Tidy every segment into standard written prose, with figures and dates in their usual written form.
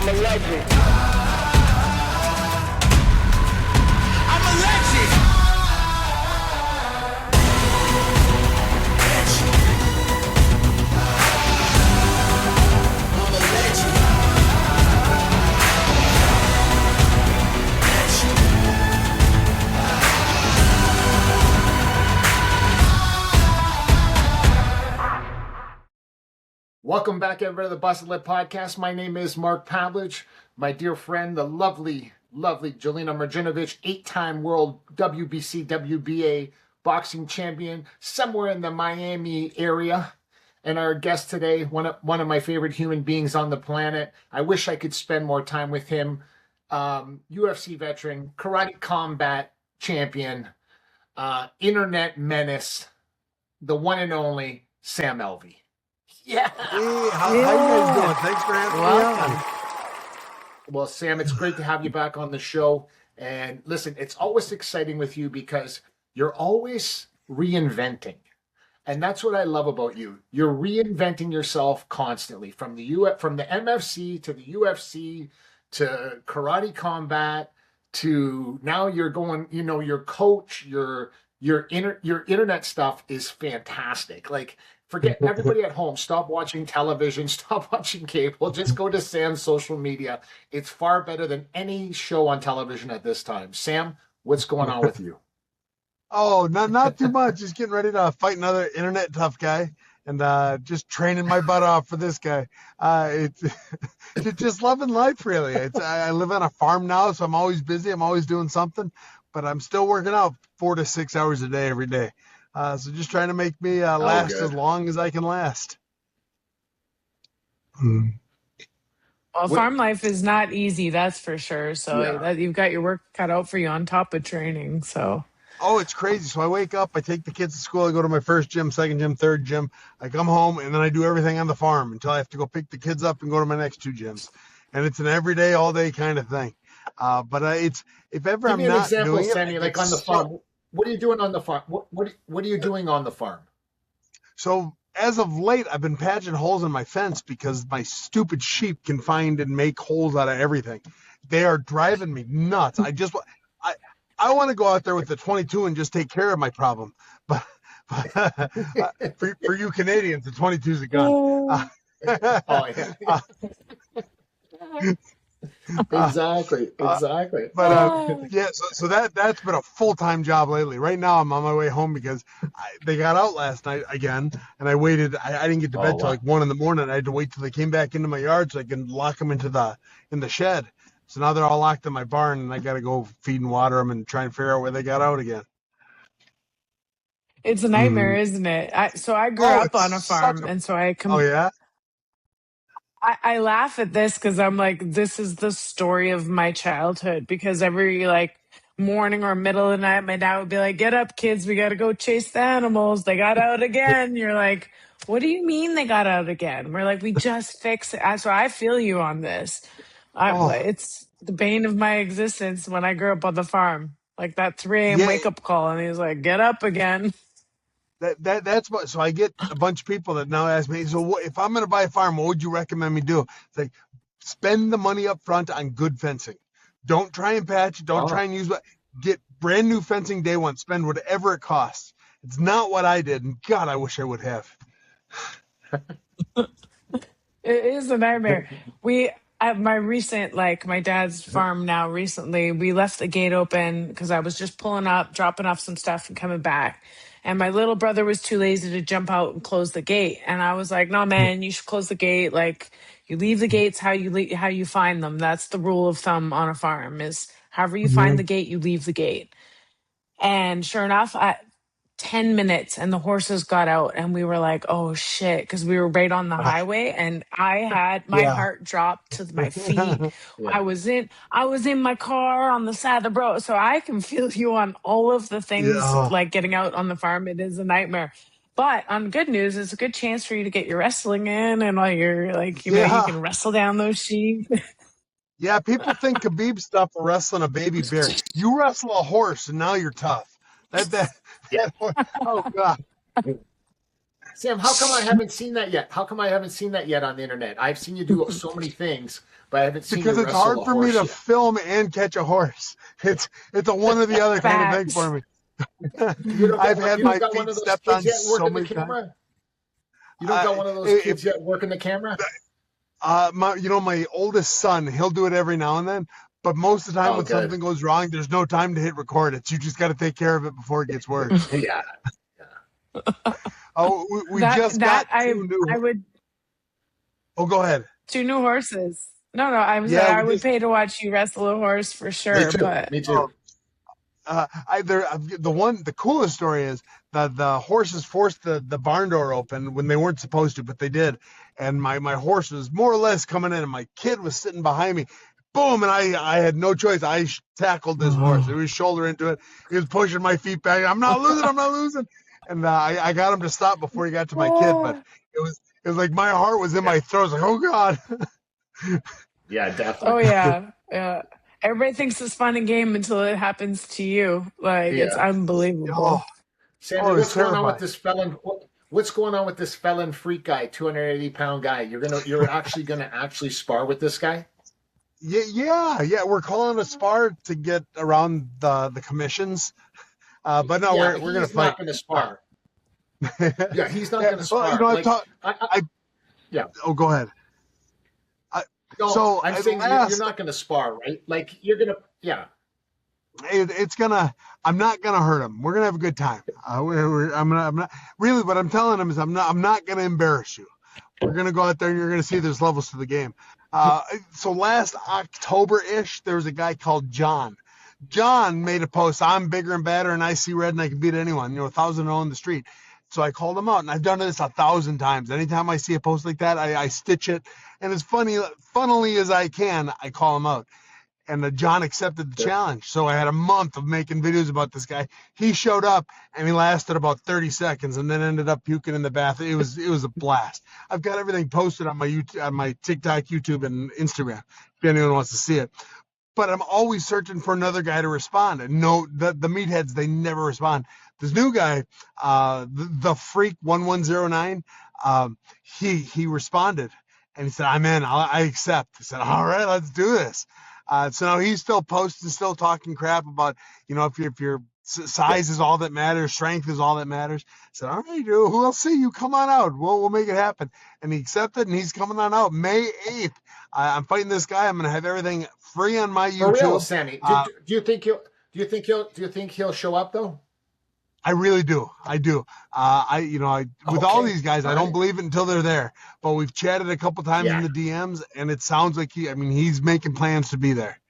I'm a legend. I'm a legend. I'm a legend. Welcome back, everybody, to the Busted Lip Podcast. My name is Mark Pavelich. My dear friend, the lovely Jelena Mrdjenovich, 8-time world WBC, WBA boxing champion, somewhere in the Miami area. And our guest today, one of my favorite human beings on the planet. I wish I could spend more time with him. UFC veteran, karate combat champion, internet menace, the one and only Sam Alvey. Yeah. Hey, how you guys doing? Thanks for having me on. Well, Sam, it's great to have you back on the show. And listen, it's always exciting with you because you're always reinventing. And that's what I love about you. You're reinventing yourself constantly, from the MFC to the UFC to karate combat to now you're going, your coach, your internet stuff is fantastic. Like, forget everybody at home. Stop watching television. Stop watching cable. Just go to Sam's social media. It's far better than any show on television at this time. Sam, what's going on with you? Oh, not too much. Just getting ready to fight another internet tough guy, and just training my butt off for this guy. It's just loving life, really. I live on a farm now, so I'm always busy. I'm always doing something, but I'm still working out 4 to 6 hours a day every day. So just trying to make me last as long as I can last. Well, farm life is not easy, that's for sure. So you've got your work cut out for you on top of training. So. Oh, it's crazy. So I wake up, I take the kids to school, I go to my first gym, second gym, third gym. I come home, and then I do everything on the farm until I have to go pick the kids up and go to my next 2 gyms. And it's an everyday, all-day kind of thing. But it's if ever Give I'm me an not example, doing Sammy, it, like on the farm. What are you doing on the farm? What are you doing on the farm? So as of late, I've been patching holes in my fence because my stupid sheep can find and make holes out of everything. They are driving me nuts. I want to go out there with the 22 and just take care of my problem. But for you Canadians, the 22 is a gun. Oh, yeah. Exactly. But yeah, so that's been a full-time job lately. Right now, I'm on my way home because they got out last night again, and I waited. I didn't get to bed till like 1 a.m. I had to wait till they came back into my yard so I can lock them in the shed. So now they're all locked in my barn, and I got to go feed and water them and try and figure out where they got out again. It's a nightmare, isn't it? I grew up on a farm, and so Oh, yeah? I laugh at this because I'm like, this is the story of my childhood, because every like morning or middle of the night, my dad would be like, get up, kids, we got to go chase the animals. They got out again. You're like, what do you mean they got out again? We're like, we just fixed it. So I feel you on this. It's the bane of my existence when I grew up on the farm. Like that 3 a.m. wake up call, and he's like, get up again. That's what. So I get a bunch of people that now ask me, so if I'm going to buy a farm, what would you recommend me do? It's like, spend the money up front on good fencing. Don't try and patch it. Don't try and use what. Get brand new fencing day one. Spend whatever it costs. It's not what I did, and God, I wish I would have. It is a nightmare. At my dad's farm now recently, we left the gate open because I was just pulling up, dropping off some stuff and coming back. And my little brother was too lazy to jump out and close the gate. And I was like, no, man, you should close the gate. Like, you leave the gates how you find them. That's the rule of thumb on a farm, is however you find the gate, you leave the gate. And sure enough, 10 minutes and the horses got out, and we were like, oh shit, because we were right on the highway, and I had my heart dropped to my feet. I was in my car on the side of the road. So I can feel you on all of the things, like getting out on the farm. It is a nightmare. But on good news, it's a good chance for you to get your wrestling in, and all your like, you can wrestle down those sheep. Yeah, people think Khabib stuff for wrestling a baby bear. You wrestle a horse, and now you're tough. Oh God. Sam, how come I haven't seen that yet? How come I haven't seen that yet on the internet? I've seen you do so many things, but I haven't seen Because you it's wrestle hard a for me horse to yet. film and catch a horse. It's a one or the other kind of thing Facts. for me. You don't I've got had you don't my got one feet of those stepped kids on yet so working the many times. camera. You don't got one of those kids yet working the camera. My oldest son, he'll do it every now and then. But most of the time, Oh, when good. something goes wrong, there's no time to hit record. You just got to take care of it before it gets worse. Yeah. Oh, we That just got I two new. would Oh, go ahead. 2 new horses. No, I was like, Yeah, I we would just. pay to watch you wrestle a horse for Me sure. too. But Me Oh, too. the coolest story is that the horses forced the barn door open when they weren't supposed to, but they did. And my horse was more or less coming in, and my kid was sitting behind me. Boom! And I had no choice. I tackled this horse. It was shoulder into it. He was pushing my feet back. I'm not losing. I'm not losing. And I got him to stop before he got to my kid. But it was like my heart was in my throat. I was like, oh God. Yeah, definitely. oh yeah. Everybody thinks it's fun and game until it happens to you. Like it's Yeah. unbelievable. Oh, Sammy, it was what's going on with terrifying. this felon? What's going on with this felon freak guy, 280-pound guy? You're actually gonna spar with this guy? Yeah. We're calling a spar to get around the commissions. But no, Yeah, we're gonna he's fight. not gonna spar. Yeah, he's not gonna Well, spar. I've talked. Yeah. Oh, go ahead. No, So I'm at saying last, you're not gonna spar, right? Like you're gonna. Yeah. it's gonna. I'm not gonna hurt him. We're gonna have a good time. I'm not really. What I'm telling him is I'm not gonna embarrass you. We're gonna go out there and you're gonna see there's levels to the game. So last October-ish, there was a guy called John. John made a post. I'm bigger and badder, and I see red, and I can beat anyone. 1,000 on the street. So I called him out, and I've done this 1,000 times. Anytime I see a post like that, I stitch it, and as funnily as I can, I call him out. And John accepted the challenge. So I had a month of making videos about this guy. He showed up, and he lasted about 30 seconds, and then ended up puking in the bath. It was a blast. I've got everything posted on my YouTube, on my TikTok, YouTube, and Instagram. If anyone wants to see it. But I'm always searching for another guy to respond. And no, the meatheads, they never respond. This new guy, the Freak 1109, he responded and he said, "I'm in. I accept." I said, "All right, let's do this." So now he's still posting, still talking crap about, if your size is all that matters, strength is all that matters. I said, "All right, dude, we'll see you. Come on out. We'll make it happen." And he accepted, and he's coming on out May 8th. I'm fighting this guy. I'm going to have everything free on my YouTube. For real, Sammy. Do you think he'll show up though? I really do. I do. With all these guys, I don't believe it until they're there. But we've chatted a couple times in the DMs, and it sounds like he's making plans to be there.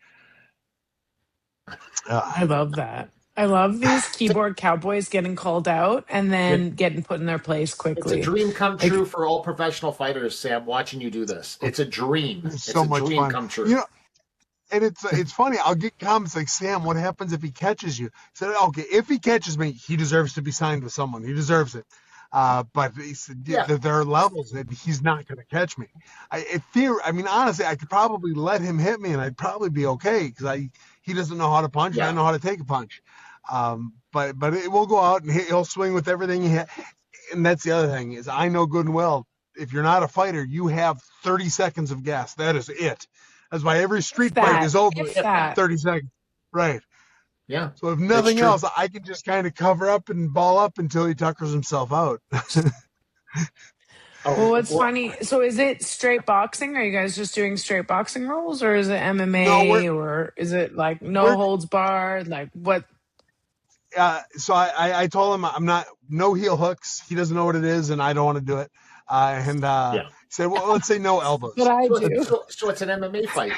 I love that. I love these keyboard cowboys getting called out and then getting put in their place quickly. It's a dream come true for all professional fighters, Sam, watching you do this. It's a dream. It's so much dream fun. come true. And it's funny. I'll get comments like, "Sam, what happens if he catches you?" I said, "Okay, if he catches me, he deserves to be signed with someone. He deserves it." But he said, there are levels that he's not going to catch me. Honestly, I could probably let him hit me, and I'd probably be okay because he doesn't know how to punch, and I know how to take a punch. But it will go out, and he'll swing with everything he has. And that's the other thing is I know good and well, if you're not a fighter, you have 30 seconds of gas. That is it. That's why every street fight is over in 30 seconds. Right. Yeah. So if nothing else, I can just kind of cover up and ball up until he tuckers himself out. Well, what's funny? So is it straight boxing? Are you guys just doing straight boxing rules, or is it MMA, or is it like no holds barred? Like what? So I told him I'm not no heel hooks. He doesn't know what it is, and I don't want to do it. He said, "Well, let's say no elbows." But I do. So it's an MMA fight.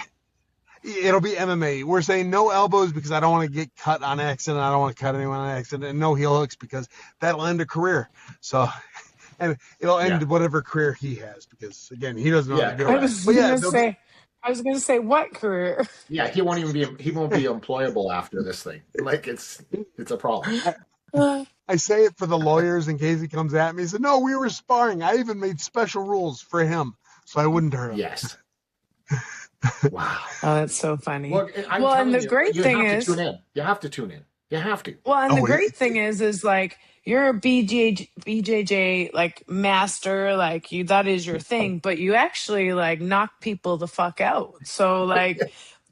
It'll be MMA. We're saying no elbows because I don't want to get cut on accident. I don't want to cut anyone on accident, and no heel hooks because that'll end a career. So, and it'll end whatever career he has because again, he doesn't know how to do it. I was gonna say what career? Yeah, he won't be employable after this thing. Like it's a problem. I say it for the lawyers in case he comes at me. He said, "No, we were sparring. I even made special rules for him so I wouldn't hurt him." Yes. Wow. Oh, that's so funny. Well, and the great thing is, you have to tune in. You have to. Well, and the Oh, great thing is like you're a BJJ like master, like you that is your thing, but you actually like knock people the fuck out. So like,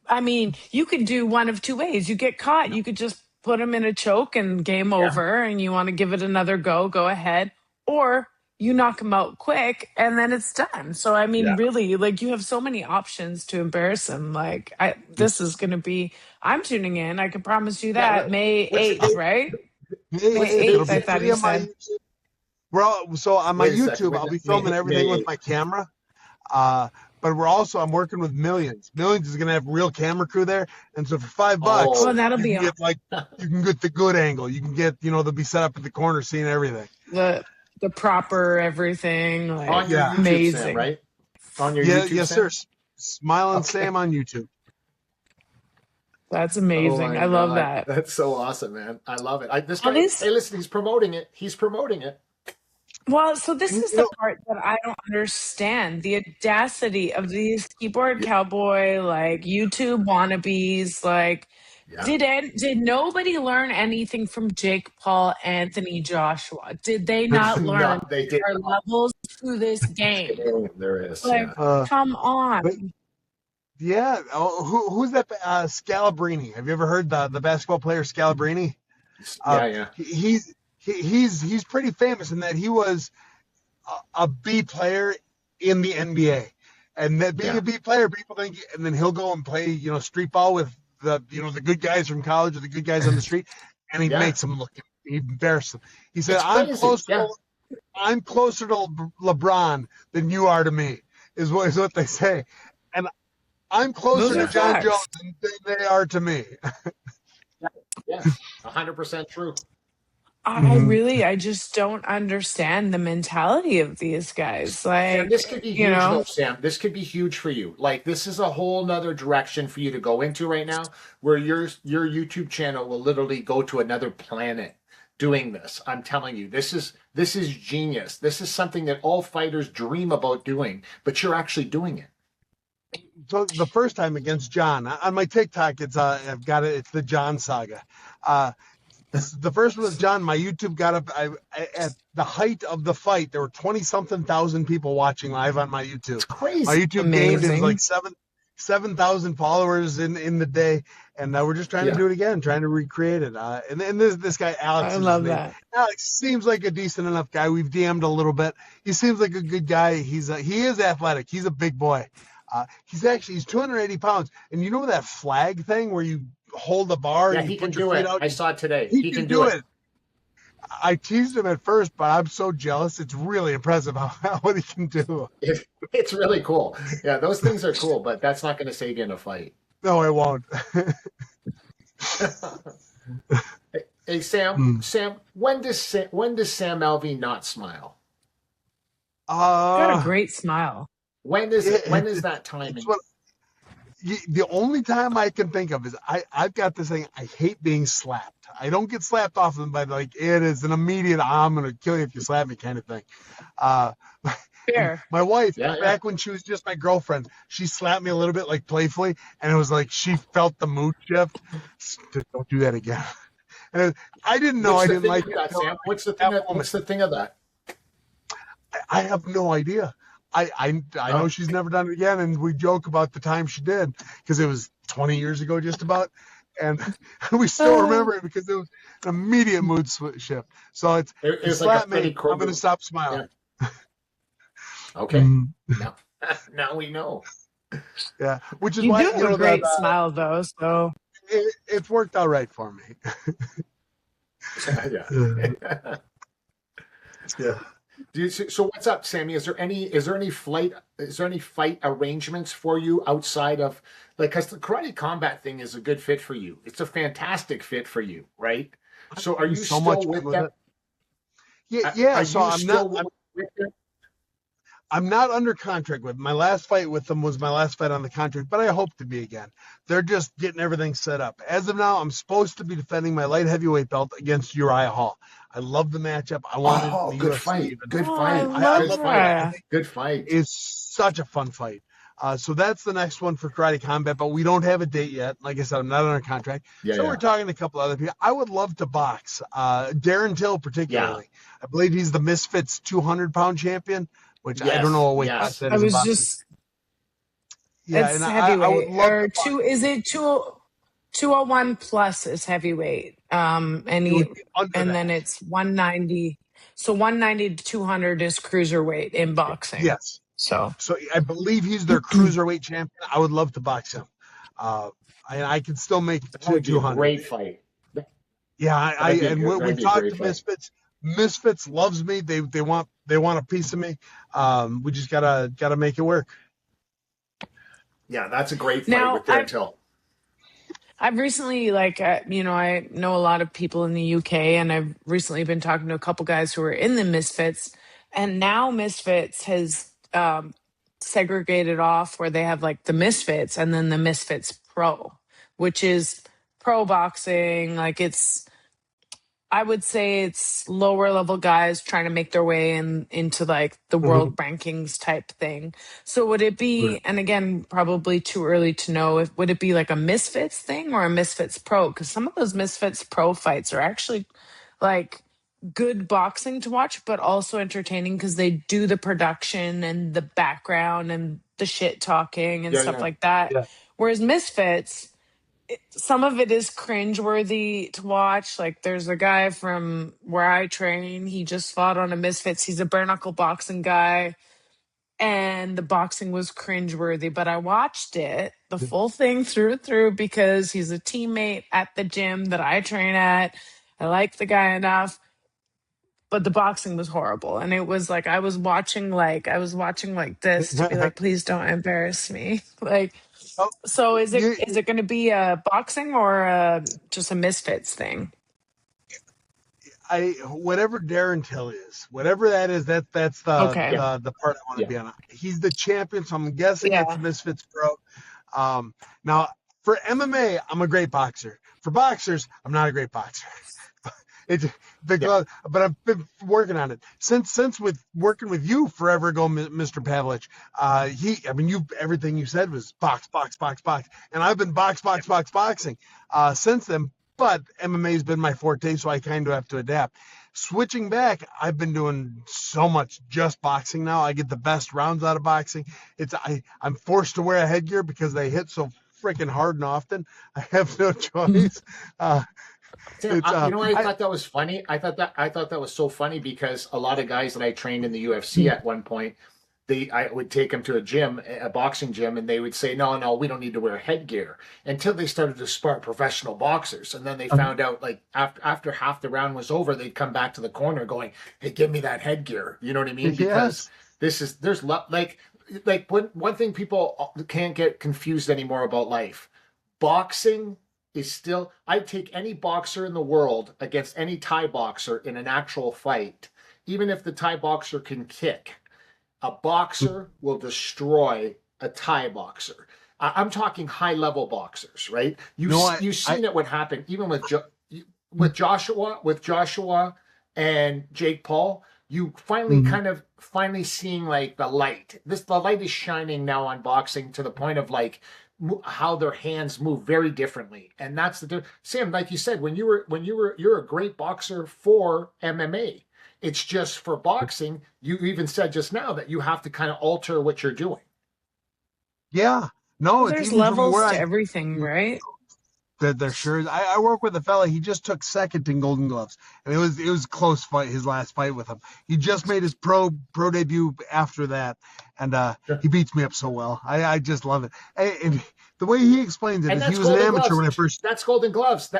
I mean, you could do one of two ways. You get caught, you could just put them in a choke and game Yeah. over, and you want to give it another go ahead, or you knock them out quick and then it's done. So I mean, Yeah. really, like you have so many options to embarrass them. Like this is going to be. I'm tuning in. I can promise you Yeah. that May What's the 8th, date? right? May May 8th, it'll 8th, I thought be he on my said. YouTube. So on my Wait a second. YouTube, I'll be filming everything with my camera. But I'm working with Millions. Millions is gonna have real camera crew there, and so for $5, Oh. Well, that'll you be can get you can get the good angle. You can get they'll be set up at the corner, seeing everything. the proper everything. On Like your Yeah. YouTube, amazing. Sam, right? On your Yeah, YouTube, yes, Sam? sir. Smilin Okay. Sam on YouTube. That's Oh amazing. my I love God. that. That's so awesome, man. I love it. This Well, guy, these hey, listen, he's promoting it. He's promoting it. Well, so this And, is the part that I don't understand. The audacity of these keyboard Yeah. cowboy, like YouTube wannabes. Like, Yeah. did nobody learn anything from Jake Paul, Anthony Joshua? Did they not No, learn they did there are not. levels to this game? There is. Like, Yeah. come but on. yeah, who's that? Scalabrini. Have you ever heard the basketball player Scalabrini? Yeah. He's pretty famous in that he was a B player in the NBA, and that being Yeah. a B player, people think, and then he'll go and play, street ball with the good guys from college or the good guys on the street, and he Yeah. makes them look, he embarrasses them. He said, It's "I'm crazy. closer, Yeah. I'm closer to LeBron than you are to me," is what they say, and I'm closer Those to are John facts. Jones than they are to me. Yeah. 100% true. I just don't understand the mentality of these guys. Sam, Like, this could be you huge, know, though, Sam. This could be huge for you. Like, this is a whole nother direction for you to go into right now, where your YouTube channel will literally go to another planet doing this. I'm telling you, this is genius. This is something that all fighters dream about doing, but you're actually doing it. So the first time against John on my TikTok, it's I've got it. It's the John saga. The first one was John. My YouTube got up at the height of the fight. There were 20-something thousand people watching live on my YouTube. It's crazy. My YouTube gained amazing. like 7,000 followers in the day, and we're just trying to do it again, trying to recreate it. And then this guy Alex, I is love his name. that. Alex seems like a decent enough guy. We've DM'd a little bit. He seems like a good guy. He is athletic. He's a big boy. He's 280 pounds, and you know that flag thing where you hold the bar Yeah, and he you can put your do feet it. out. I saw it today. He can do it. I teased him at first, but I'm so jealous. It's really impressive what he can do. It's really cool. Yeah, those things are cool, but that's not going to save you in a fight. No, it won't. Hey, Sam. Sam, when does Sam Alvey not smile? Got a great smile. When is that timing? It's what- the only time I can think of is I've got this thing. I hate being slapped. I don't get slapped often, but like it is an immediate "I'm gonna kill you if you slap me" kind of thing. Fair. My wife, Yeah, back when she was just my girlfriend, she slapped me a little bit, like playfully, and it was like she felt the mood shift. Don't do that again. And I didn't know. What's I the didn't thing like of that, it. Sam? What's the thing of that? I have no idea. I know she's never done it again, and we joke about the time she did because it was 20 years ago, just about, and we still remember it because it was an immediate mood shift. So It was slap like a me, Freddy I'm Krueger. going to stop smiling. Okay. Mm, Now we know. yeah, which is You why do have a great smile, though. So it's worked out right for me. Yeah. Yeah. So what's up, Sammy? Is there any fight arrangements for you outside of, like, because the karate combat thing is a good fit for you. It's a fantastic fit for you, right? So are you So still much with with them? it. Yeah. Are So you I'm still not. with them? I'm not under contract with them. My last fight with them was my last fight on the contract, but I hope to be again. They're just getting everything set up. As of now, I'm supposed to be defending my light heavyweight belt against Uriah Hall. I love the matchup. I wanted Oh, the good UFC fight. even. Good Oh, fight. I love Good that. fight. Good fight. It's such a fun fight. So that's the next one for Karate Combat, but we don't have a date yet. Like I said, I'm not under contract. Yeah, So yeah. we're talking to a couple other people. I would love to box. Darren Till, particularly. I believe he's the Misfits 200-pound champion, which I don't know what weight class that I is in was boxing. just Yeah, it's and I would heavyweight love or to box. two. Is it 201 plus is heavyweight? It would be under And then that. it's 190. So 190 to 200 is cruiserweight in boxing. Yes. So So I believe he's their cruiserweight champion. I would love to box him. I can still make it That to would be a 200. great fight. Yeah, That'd we've be a talked great to fight. Misfits. Misfits loves me. They want a piece of me. We just gotta make it work. Yeah, that's a great fight now with Darren Till. I've recently, I know a lot of people in the UK, and I've recently been talking to a couple guys who are in the Misfits, and now Misfits has segregated off where they have like the Misfits and then the Misfits Pro, which is pro boxing. I would say it's lower level guys trying to make their way into like the world rankings type thing. So would it be, and again, probably too early to know, if would it be like a Misfits thing or a Misfits Pro? Because some of those Misfits Pro fights are actually like good boxing to watch, but also entertaining because they do the production and the background and the shit talking and Yeah, stuff yeah. like that. Yeah. Whereas Misfits, some of it is cringeworthy to watch. Like there's a guy from where I train. He just fought on a Misfits. He's a bare knuckle boxing guy, and the boxing was cringeworthy. But I watched it, the full thing through and through, because he's a teammate at the gym that I train at. I like the guy enough, but the boxing was horrible. And it was like I was watching like this to be like, please don't embarrass me. Like, Oh, so is you, it going to be a boxing or just a Misfits thing? whatever Darren Till is, whatever that is, that's Okay. Yeah, the part I want to yeah. be on. He's the champion, so I'm guessing it's Yeah. Misfits Pro. Now for MMA, I'm a great boxer. For boxers, I'm not a great boxer. It's because, but I've been working on it since with working with you forever ago, Mr. Pavelich. Everything you said was box, and I've been boxing since then. But MMA has been my forte, so I kind of have to adapt. Switching back, I've been doing so much just boxing now. I get the best rounds out of boxing. I'm forced to wear a headgear because they hit so freaking hard and often. I have no choice. Sam, It's you know what I thought that was funny? I thought that was so funny because a lot of guys that I trained in the UFC at one point, I would take them to a boxing gym, and they would say, no, we don't need to wear headgear, until they started to spar professional boxers. And then they found out, like, after half the round was over, they'd come back to the corner going, hey, give me that headgear. You know what I mean? Because one thing people can't get confused anymore about life. Boxing is still, I'd take any boxer in the world against any Thai boxer in an actual fight, even if the Thai boxer can kick. A boxer will destroy a Thai boxer. I'm talking high level boxers, right? You've seen it what happened even with Joshua and Jake Paul. You finally seeing like the light. The light is shining now on boxing to the point of like how their hands move very differently, and that's the Sam. Like you said, you're a great boxer for MMA. It's just for boxing. You even said just now that you have to kind of alter what you're doing. Yeah, no, Well, it's there's even from levels where to everything, right? that there sure is. I work with a fella. He just took second in Golden Gloves, and it was a close fight. His last fight with him, he just made his pro debut after that, and he beats me up so well. I just love it. And the way he explains it And is that's he was an Golden amateur Gloves. when I first. That's Golden Gloves.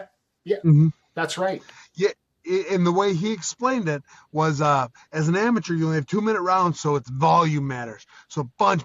That's right. Yeah, and the way he explained it was, as an amateur, you only have 2-minute rounds, so it's volume matters. So punch.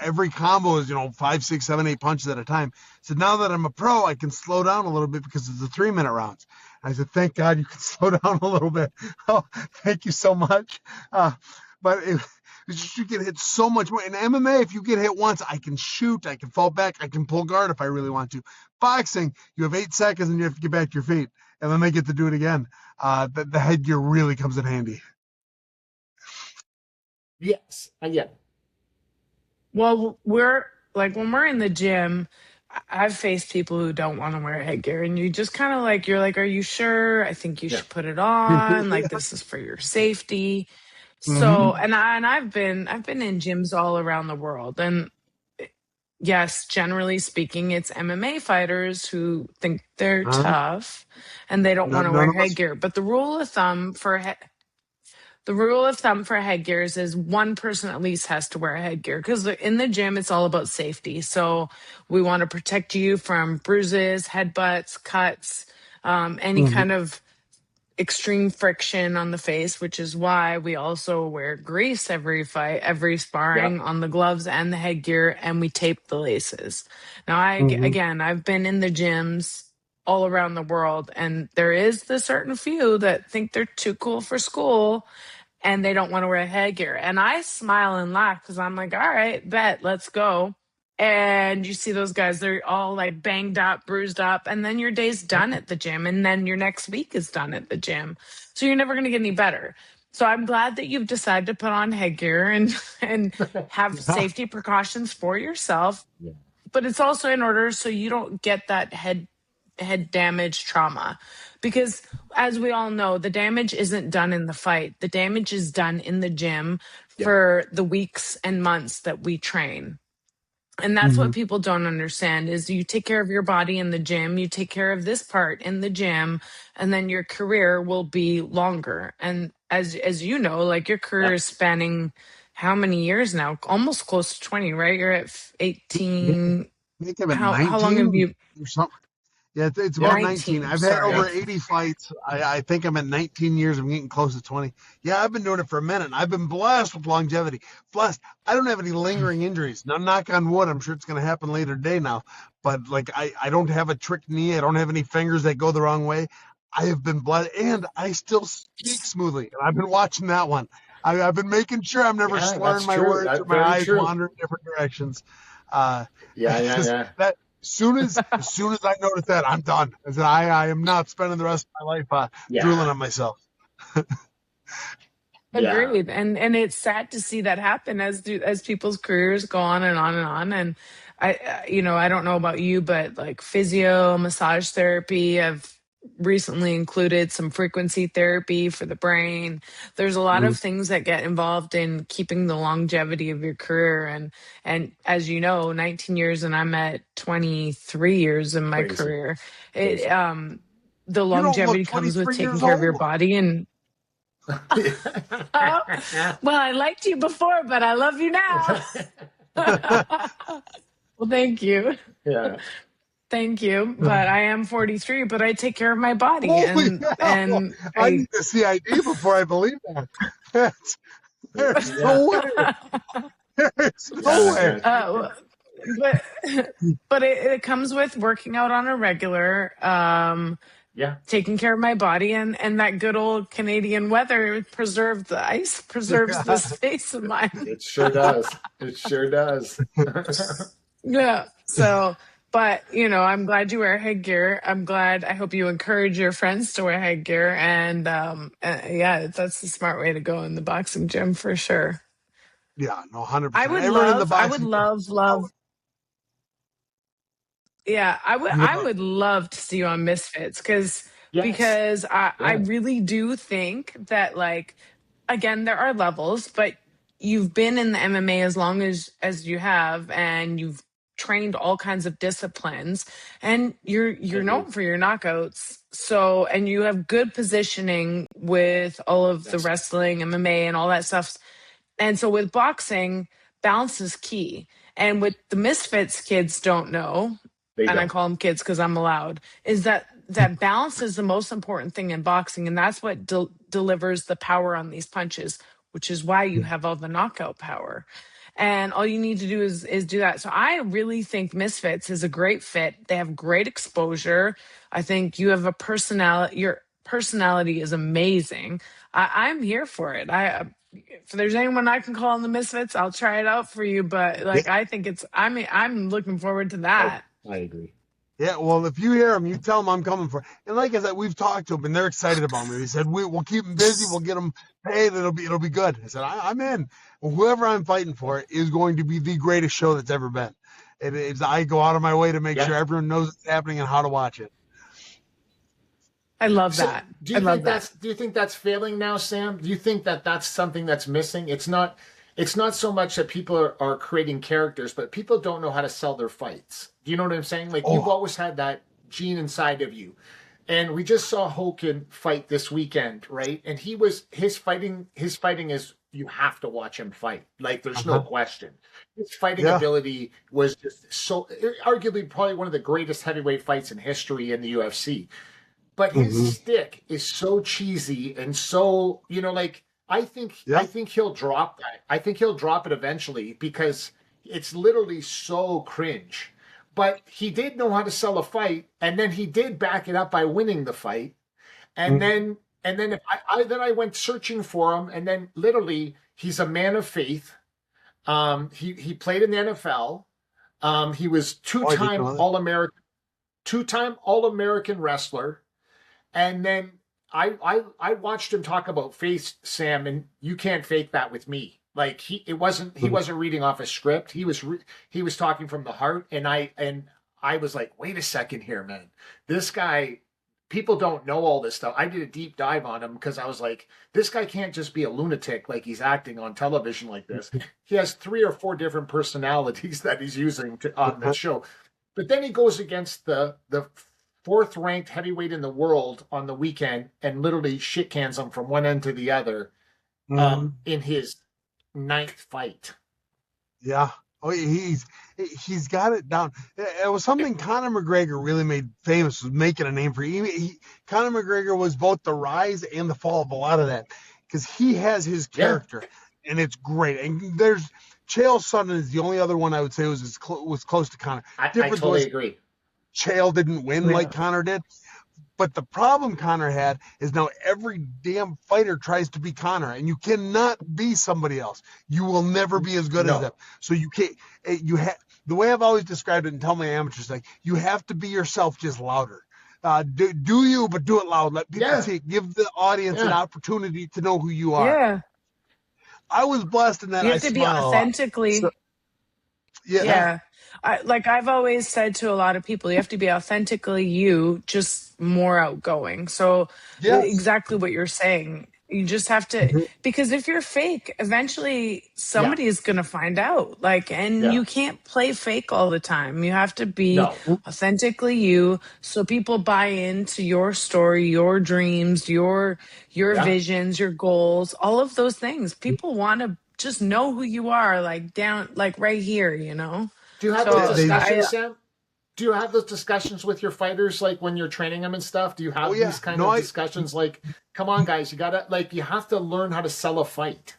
Every combo is 5, 6, 7, 8 punches at a time. So now that I'm a pro, I can slow down a little bit because it's the 3-minute rounds. I said, thank God you can slow down a little bit. Oh, thank you so much. But it's just, you get hit so much more. In MMA, if you get hit once, I can shoot, I can fall back, I can pull guard if I really want to. Boxing, you have 8 seconds and you have to get back to your feet, and then they get to do it again. The headgear really comes in handy. Yes. Yeah. Well, we're like when we're in the gym, I've faced people who don't want to wear headgear, and you just kind of like, you're like, are you sure? I think you Yeah. should put it on. Like, this is for your safety. Mm-hmm. So, and I've been in gyms all around the world, and yes, generally speaking, it's MMA fighters who think they're tough and they don't want to None wear of us. headgear. But the rule of thumb for headgears is one person at least has to wear a headgear, because in the gym it's all about safety. So we want to protect you from bruises, headbutts, cuts, any Mm-hmm. kind of extreme friction on the face, which is why we also wear grease every fight, every Yeah. sparring, on the gloves and the headgear, and we tape the laces. Now, Mm-hmm. again, I've been in the gyms all around the world, and there is the certain few that think they're too cool for school and they don't want to wear a headgear. And I smile and laugh because I'm like, all right, bet, let's go. And you see those guys, they're all like banged up, bruised up, and then your day's done at the gym, and then your next week is done at the gym. So you're never going to get any better. So I'm glad that you've decided to put on headgear and and have safety precautions for yourself, Yeah. but it's also in order so you don't get that head damage trauma, because as we all know, the damage isn't done in the fight, the damage is done in the gym Yeah. for the weeks and months that we train. And that's Mm-hmm. what people don't understand is you take care of your body in the gym, you take care of this part in the gym, and then your career will be longer. And as you know, like your career Yeah. is spanning how many years now? Almost close to 20, right? You're at 18. I think I'm at How long have 19 you? or something. Yeah, it's Yeah. about 19. 19, I've had sorry. over Yeah. 80 fights. I think I'm at 19 years. I'm getting close to 20. Yeah, I've been doing it for a minute. I've been blessed with longevity. Blessed. I don't have any lingering injuries. Now, knock on wood, I'm sure it's going to happen later today now. But like, I don't have a tricked knee. I don't have any fingers that go the wrong way. I have been blessed, and I still speak smoothly. And I've been watching that one. I've been making sure I'm never Yeah, slurring that's my true. words or That's my very eyes true. wander in different directions. Uh, Yeah, yeah, just yeah. that as soon as I notice that, I'm done. I said, I am not spending the rest of my life drooling Yeah. on myself. Yeah. Agreed. And it's sad to see that happen as people's careers go on and on and on. And I don't know about you, but like physio, massage therapy, I've recently included some frequency therapy for the brain. There's a lot of Mm. things that get involved in keeping the longevity of your career. And as you know, 19 years and I'm at 23 years in my Crazy. career. Crazy. The You don't look longevity comes with 23 taking years care of your old. body. And oh, well, I liked you before, but I love you now. Well, thank you. Yeah. Thank you. But I am 43, but I take care of my body, Holy and hell! and I I need the CID before I believe that. That's, there's Yeah. no way. There's no Yeah. way. Yeah. uh, but it comes with working out on a regular, Yeah. taking care of my body, and that good old Canadian weather preserves the ice, preserves the space of mine. It sure does. It sure does. Yeah. So, but I'm glad you wear headgear. I hope you encourage your friends to wear headgear. And yeah, that's the smart way to go in the boxing gym for sure. Yeah, no, I 100%. would Everyone in the love, I would boxing. love, love. Yeah, I would love to see you on Misfits Yes. because I Yeah. really do think that, like, again, there are levels, but you've been in the MMA as long as you have, and you've trained all kinds of disciplines, and I you're agree. known for your knockouts. So, and you have good positioning with all of the Yes. wrestling, MMA, and all that stuff. And so with boxing, balance is key. And what the Misfits kids don't know, They and I don't. call them kids because I'm allowed, is that balance is the most important thing in boxing, and that's what delivers the power on these punches, which is why you have all the knockout power. And all you need to do is do that. So I really think Misfits is a great fit. They have great exposure. I think you have a personality. Your personality is amazing. I'm here for it. If there's anyone I can call on the Misfits, I'll try it out for you. But Yeah, like, I think I'm looking forward to I that. I agree. Yeah, well, if you hear them, you tell them I'm coming for. And like I said, we've talked to them, and they're excited about me. They said we'll keep them busy, we'll get them paid, it'll be good. I said I'm in. Whoever I'm fighting for is going to be the greatest show that's ever been. It is. I go out of my way to make Yeah. sure everyone knows it's happening and how to watch it. I love So, that. I love that. do you think that's failing now, Sam? Do you think that that's something that's missing? It's not so much that people are creating characters, but people don't know how to sell their fights. Do you know what I'm saying? Like you've Oh, always had that gene inside of you. And we just saw Hogan fight this weekend, right? And his fighting is you have to watch him fight. Like there's no uh-huh. question. His fighting Yeah. ability was just so arguably probably one of the greatest heavyweight fights in history in the UFC, but his Hmm. stick is so cheesy and so like Yeah. I think he'll drop that. I think he'll drop it eventually because it's literally so cringe. But he did know how to sell a fight, and then he did back it up by winning the fight. And Mhm. then if I went searching for him, and then literally he's a man of faith. He played in the NFL. He was Oh, I didn't know that. Two time All American wrestler. And then I watched him talk about face, Sam, and you can't fake that with me. Like he Mhm. wasn't reading off a script. He was talking from the heart, and I was like, wait a second here, man. This guy, people don't know all this stuff. I did a deep dive on him because I was like, this guy can't just be a lunatic like he's acting on television like this. He has 3 or 4 different personalities that he's using on the show. But then he goes against the fourth ranked heavyweight in the world on the weekend and literally shit cans him from one end to the other Mhm. in his ninth fight. Yeah. Oh, he's got it down. It was something Conor McGregor really made famous, was making a name for. Conor McGregor was both the rise and the fall of a lot of that because he has his Yeah, character, and it's great. And there's Chael Sonnen is the only other one I would say was close to Conor. I Difference totally was agree. Chael didn't win Yeah. like Conor did. But the problem Conor had is now every damn fighter tries to be Conor, and you cannot be somebody else. You will never be as good as them. No. So you can't. You have the way I've always described it, and tell my amateurs like you have to be yourself, just louder. Do you, but do it loud. Let people Yeah. see it. Give the audience an Yeah. opportunity to know who you are. Yeah. I was blessed in that You I have to be smile a lot. So authentically. yeah, Yeah. Yeah. I've always said to a lot of people, you have to be authentically you, just more outgoing. So yes, exactly what you're saying. You just have to, mhm, because if you're fake, eventually Yeah. somebody is going to find out. Like, and Yeah. you can't play fake all the time. You have to be No. authentically you, so people buy into your story, your dreams, your Yeah. visions, your goals, all of those things. People want to just know who you are, like down, like right here, you know? Do you have those So they discussions, Sam? Do you have those discussions with your fighters, like when you're training them and stuff? Do you oh have yeah, these kind no, of discussions like, come on, guys, you have to learn how to sell a fight?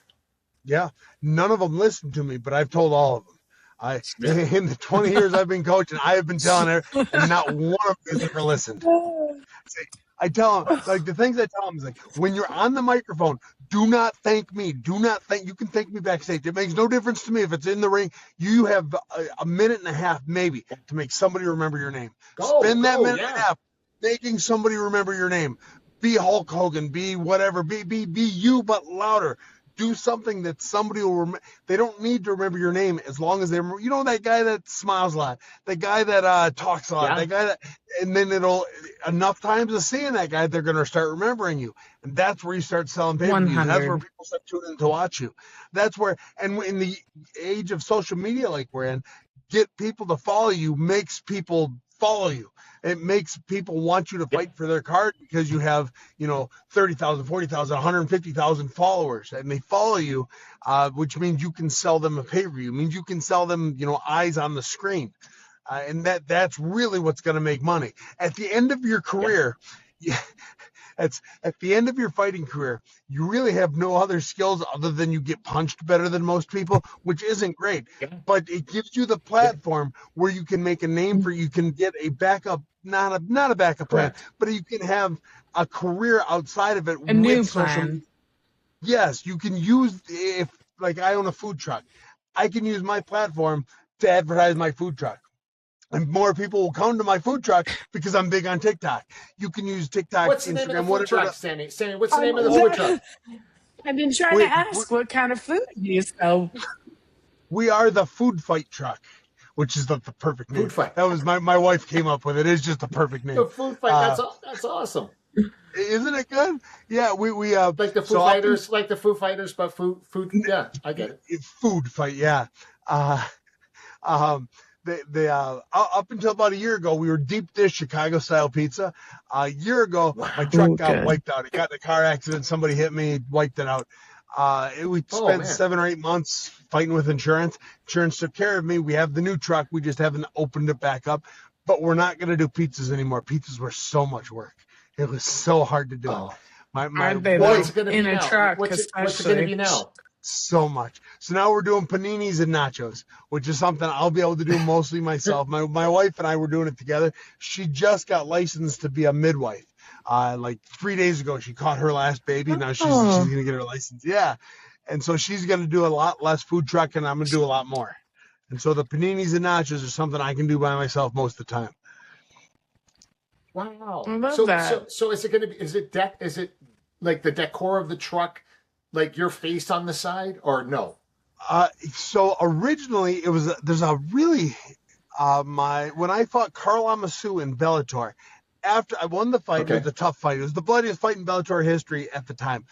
yeah, none of them listened to me, but I've told all of them. I Yeah. in the 20 years I've been coaching, I have been telling her, and not one of them has ever listened. I tell them like the things I tell them is like when you're on the microphone, do not thank me. Do not thank. You can thank me backstage. It makes no difference to me if it's in the ring. You have a minute and a half maybe to make somebody remember your name. Spend that minute and a Yeah. half making somebody remember your name. Be Hulk Hogan. Be whatever. Be you, but louder. Do something that somebody will remember. They don't need to remember your name as long as they remember. You know that guy that smiles a lot, the guy that talks a lot, Yeah. that guy that, and then it'll enough times of seeing that guy, they're going to start remembering you, and that's where you start selling pay-per-views. That's where 100. people start tuning in to watch you. That's where, and in the age of social media like we're in, get people to follow you makes people follow you. It makes people want you to Yeah. fight for their card because you have 30,000, 40,000, 150,000 followers, and they follow you, which means you can sell them a pay-per-view. It means you can sell them eyes on the screen. And that's really what's going to make money at the end of your Yeah. career. Yeah, it's at the end of your fighting career, you really have no other skills other than you get punched better than most people, which isn't great, Yeah. but it gives you the Yeah. platform where you can make a name for, you can get a backup, not a backup plan, Correct. but you can have a career outside of it A new with social media. plan. Yes, you can use, if like I own a food truck, I can use my platform to advertise my food truck. And more people will come to my food truck because I'm big on TikTok. You can use TikTok, What's the name of the Instagram, food whatever. truck, Sammy? Sammy, what's the name of the food truck? I've been trying to ask what kind of food do you sell? We are the Food Fight Truck, which is the perfect name. Food Fight. That was my wife came up with it. It's just the perfect name. The food fight. That's awesome. Isn't it good? Yeah, we Like the Foo Fighters, like the Foo Fighters, but food. Yeah, I get it. Food Fight. Yeah. Um, up until about a year ago, we were deep dish Chicago style pizza. A year ago, my truck got wiped out. It got in a car accident. Somebody hit me, wiped it out. We spent 7 or 8 months fighting with insurance. Insurance took care of me. We have the new truck. We just haven't opened it back up. But we're not going to do pizzas anymore. Pizzas were so much work. It was so hard to do. Oh. My Aren't they What's though? it gonna In be a now? truck, What's it especially. going to be now? so much. So now we're doing paninis and nachos, which is something I'll be able to do mostly myself. My wife and I were doing it together. She just got licensed to be a midwife. Like 3 days ago, she caught her last baby. Now she's going to get her license. Yeah. And so she's going to do a lot less food truck, and I'm going to do a lot more. And so the paninis and nachos are something I can do by myself most of the time. Wow. I love that. So is it going to be? Is it like the decor of the truck, like your face on the side, or no? So originally it was there's a really when I fought Carl Amasu in Bellator. After I won the fight, It was a tough fight. It was the bloodiest fight in Bellator history at the time.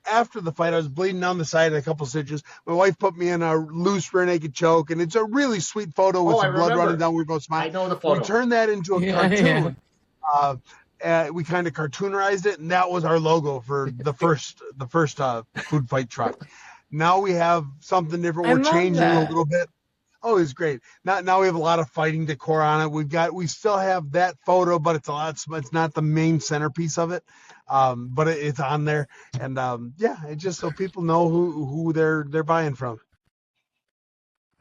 After the fight, I was bleeding down the side and a couple stitches. My wife put me in a loose rear naked choke, and it's a really sweet photo with some blood running down. We both smiling. I know the photo. We turned that into a cartoon. We kind of cartoonerized it, and that was our logo for the first food fight truck. Now we have something different. We're changing a little bit. Oh, it's great. Now we have a lot of fighting decor on it. We still have that photo, but it's not the main centerpiece of it. But it's on there, and it's just so people know who they're buying from.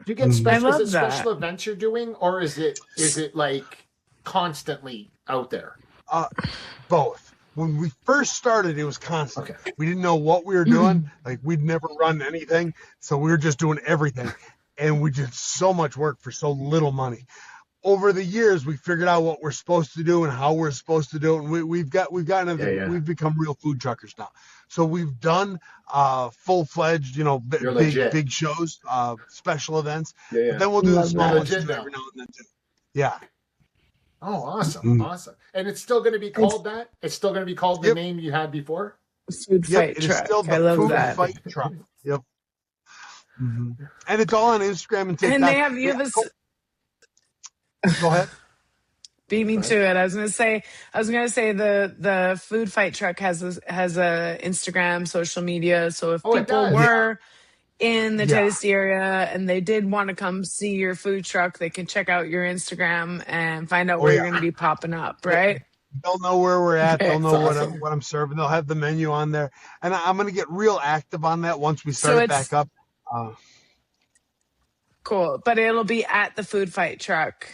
Do you get special events you're doing, or is it like constantly out there? Both. When we first started, it was constant. Okay. We didn't know what we were doing. Like, we'd never run anything, so we were just doing everything, and we did so much work for so little money. Over the years, we figured out what we're supposed to do and how we're supposed to do it, and we've become real food truckers now. So we've done full-fledged, big shows, special events. Yeah. But then we'll do the small ones every now and then too. Yeah. Oh, awesome. Awesome. And it's still going to be called that? It's still going to be called the name you had before? Food fight truck. Still the I love food that. fight truck. Yep. Mm-hmm. And it's all on Instagram and TikTok. And you have this. Go ahead. Beat me to it. I was gonna say the food fight truck has a Instagram, social media. So if people were in the Tennessee area and they did want to come see your food truck, they can check out your Instagram and find out where you're gonna be popping up, right? They'll know where we're at. They'll know what I'm serving. They'll have the menu on there, and I'm gonna get real active on that once we start it back up. Cool, but it'll be at the food fight truck.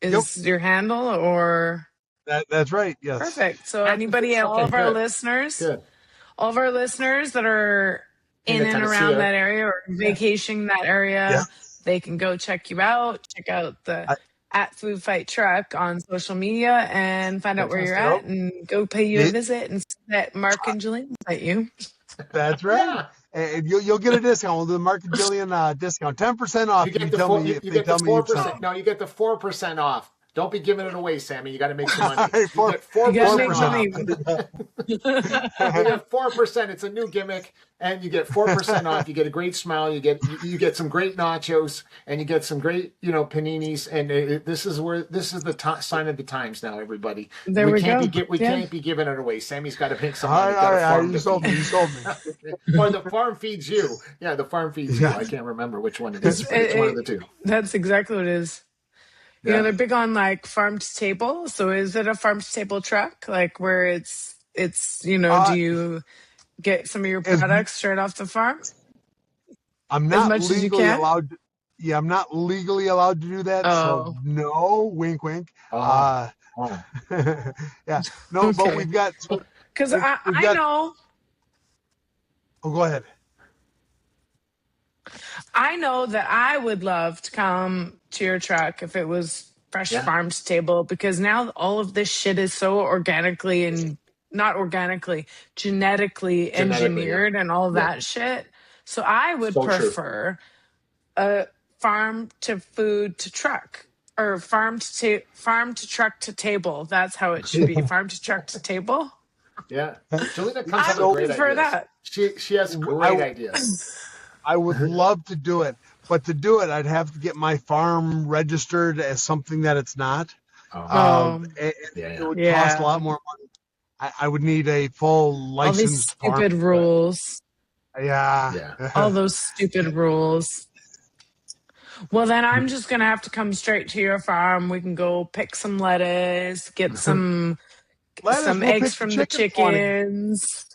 Is your handle or? That's right. Yes. Perfect. So anybody, all of our listeners that are in and around that area or vacationing that area, they can go check you out. Check out the at Food Fight Truck on social media and find out where you're at and go pay you a visit and let Mark and Jelena invite you. That's right. And you'll get a discount. We'll do the Mark and Jillian discount, 10% off. You get the 4%. No, you get the 4% off. Don't be giving it away, Sammy. You got to make some money. Right, you get 4%. You You get 4%. It's a new gimmick, and you get 4% off. You get a great smile. You get some great nachos, and you get some great paninis. And this is the sign of the times now, everybody. We can't be giving it away. Sammy's got to make some money. All right. You sold me. Or the farm feeds you. Yeah, the farm feeds you. I can't remember which one it is. It's one of the two. That's exactly what it is. Yeah, they're big on like farm to table. So is it a farm to table truck? Like where it's do you get some of your products straight off the farm? I'm not legally allowed. I'm not legally allowed to do that. So no, wink, wink. Yeah, no, but we've got. Because I know. Oh, go ahead. I know that I would love to come to your truck if it was fresh Yeah. farm to table, because now all of this shit is so organically and not organically, genetically Genetically, yeah. engineered and all Yeah. that shit. So I would So true. prefer a farm to food to truck, or farm to truck to table. That's how it should be. Farm to truck to table. Yeah. Jelena comes I up with would So great prefer ideas. that. She has great I ideas. I would love to do it, but to do it, I'd have to get my farm registered as something that it's not. Oh, Oh, And yeah, it yeah. would cost a yeah. lot more money. I would need a full All these licensed farm stupid to do it. rules. Yeah. Yeah. All those stupid rules. Well, then I'm just gonna have to come straight to your farm. We can go pick some lettuce, get Lettuce, some we'll eggs pick the from the chicken we want to eat. chickens.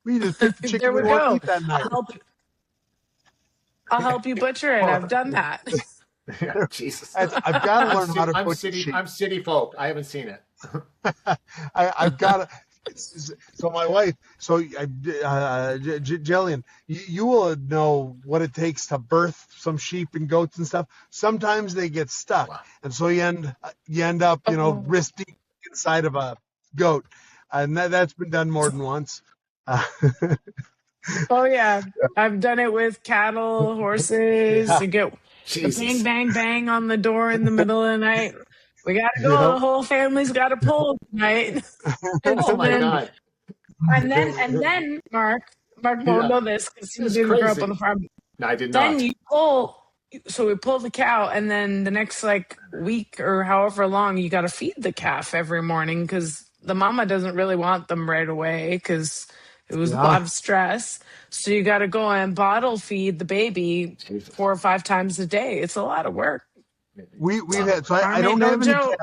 We just pick the There chicken we we want to go. eat that I'll night. help. I'll help you butcher it. I've done that. Yeah. Jesus. I've got to learn how to butcher sheep. I'm city folk. I haven't seen it. I've got to. So my wife, Jillian, you will know what it takes to birth some sheep and goats and stuff. Sometimes they get stuck, Wow. and so you end up, Oh, wrist deep inside of a goat, and that's been done more than once. oh yeah. I've done it with cattle, horses. Yeah, You get the bang, Jesus. bang, bang on the door in the middle of the night. We gotta go. yeah. The whole family's got to pull tonight. And Oh so my then, God. Mark won't Yeah. know this because he It's didn't grow up on crazy. the farm. No, I did Then not. you pull, so we pull the cow, and then the next like week or however long, you got to feed the calf every morning because the mama doesn't really want them right away because it was a Yeah. lot of stress. So you got to go and bottle feed the baby Jesus. 4 or 5 times a day. It's a lot of work. We've Wow. had, so I Farm ain't don't no have any joke.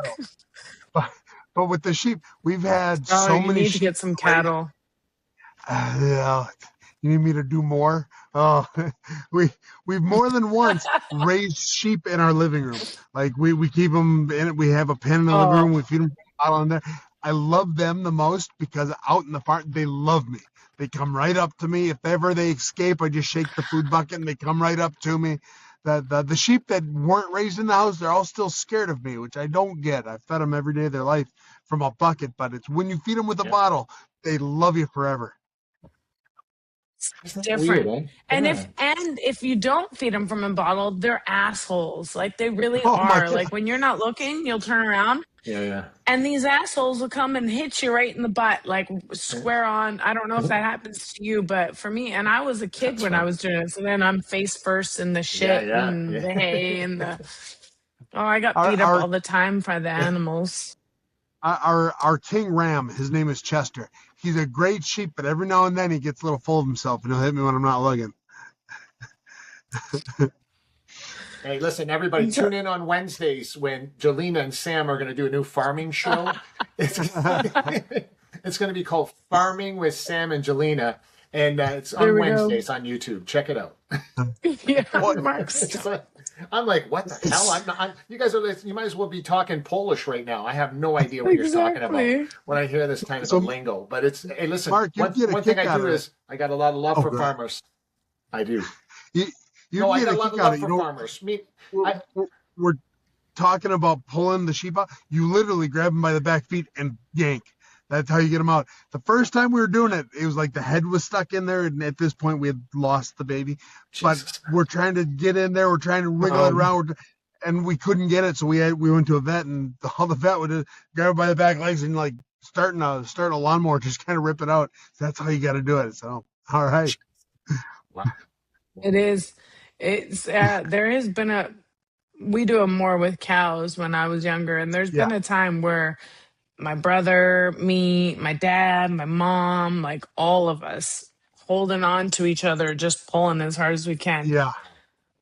cattle, but with the sheep, we've had Oh, so you many need to sheep get some raised. cattle. Yeah, you need me to do more? Oh, we've more than once raised sheep in our living room. Like we keep them in it. We have a pen in the living room. Oh, We feed them out in there. I love them the most because out in the farm they love me. They come right up to me. If ever they escape, I just shake the food bucket and they come right up to me. The sheep that weren't raised in the house, they're all still scared of me, which I don't get. I fed them every day of their life from a bucket, but it's when you feed them with a Yeah. bottle, they love you forever. it's Isn't that weird, different. eh? And Yeah. if you don't feed them from a bottle, they're assholes. Like they really Oh my are. God. Like when you're not looking, you'll turn around Yeah, yeah. and these assholes will come and hit you right in the butt, like square on. I don't know if that happens to you, but for me, and I was a kid That's when I fun. was doing it. So then I'm face first in the Yeah, shit yeah, and the yeah. hay and the, oh, I got Our beat up our all the time by the animals. our king ram, his name is Chester. He's a great sheep, but every now and then he gets a little full of himself and he'll hit me when I'm not looking. Hey, listen, everybody, tune in on Wednesdays when Jelena and Sam are going to do a new farming show. It's, it's going to be called Farming with Sam and Jelena, and it's There on we go. Wednesdays on YouTube. Check it out. Yeah, What? Mark's. It's like- I'm like, what the hell? I'm not. You guys are. You might as well be talking Polish right now. I have no idea what you're talking Exactly. about when I hear this kind of So, a lingo. But it's. Hey, listen. Mark, you'd get a One thing kick I out do of it. is I got a lot of love Oh, for good. farmers. I do. You No, I get got a a lot kick of out love of it. for farmers. Me, I, We're talking about pulling the sheep out. You literally grab them by the back feet and yank. That's how you get them out. The first time we were doing it, it was like the head was stuck in there, and at this point we had lost the baby. But Jesus. we're trying to get in there. We're trying to wriggle it around, and we couldn't get it. So we went to a vet, and all the vet would grab it by the back legs and like starting a lawnmower, just kind of rip it out. That's how you got to do it. So all right. Wow. It is. It's there has been a we do it more with cows when I was younger, and there's Yeah. been a time where my brother, me, my dad, my mom, like all of us holding on to each other, just pulling as hard as we can. Yeah.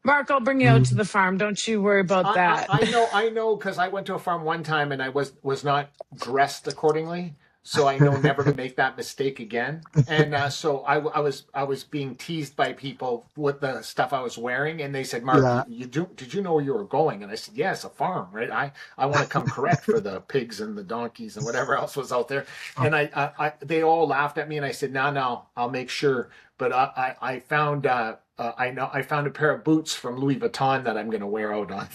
Mark, I'll bring you out to the farm. Don't you worry about that. I know, because I went to a farm one time and I was not dressed accordingly, so I know never to make that mistake again. And so I was being teased by people with the stuff I was wearing, and they said, "Mark, Yeah. did you know where you were going?" And I said, "Yeah, it's a farm, right? I want to come correct for the pigs and the donkeys and whatever else was out there." And they all laughed at me, and I said, "No, I'll make sure." But I found I found a pair of boots from Louis Vuitton that I'm going to wear out on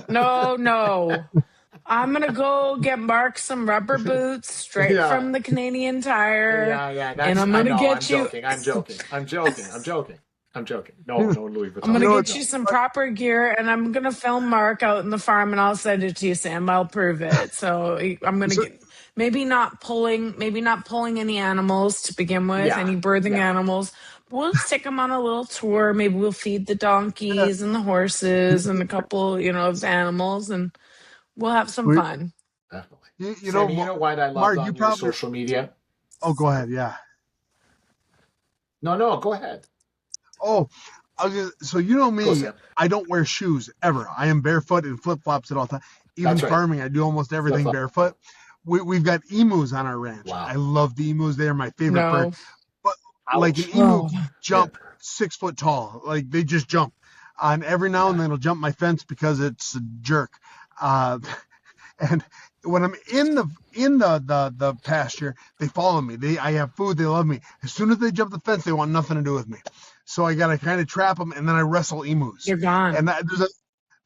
No. I'm gonna go get Mark some rubber boots straight Yeah, from the Canadian Tire, yeah. and That's I'm I gonna know. I'm get you. joking. I'm joking. I'm joking. I'm joking. I'm joking. No, no Louis I'm Vuitton. gonna what? get No. you some proper gear, and I'm gonna film Mark out in the farm, and I'll send it to you, Sam. I'll prove it. So I'm gonna So, get maybe not pulling any animals to begin with, Yeah, any birthing yeah. animals. We'll just take them on a little tour. Maybe we'll feed the yeah, donkeys and the horses and a couple, of animals, and we'll have some we, fun. Definitely. you know, Sammy, you know what I loved Mark, you on your probably. social media? Oh, go ahead. Yeah. No, no, go ahead. Oh, so you know Go, me, Sam. I don't wear shoes ever. I am barefoot in flip flops at all times. Even That's right. farming, I do almost Flip everything flop. barefoot. We've got emus on our ranch. I Wow. love the emus. They are my favorite bird. No. But like an Ouch. emu Oh. can Yeah. jump 6 foot tall. Like they just jump. And every now and Yeah. then it'll jump my fence because it's a jerk. Uh, and when I'm in the pasture, they follow me. I have food. They love me. As soon as they jump the fence, they want nothing to do with me. So I gotta kind of trap them, and then I wrestle emus. You're gone. And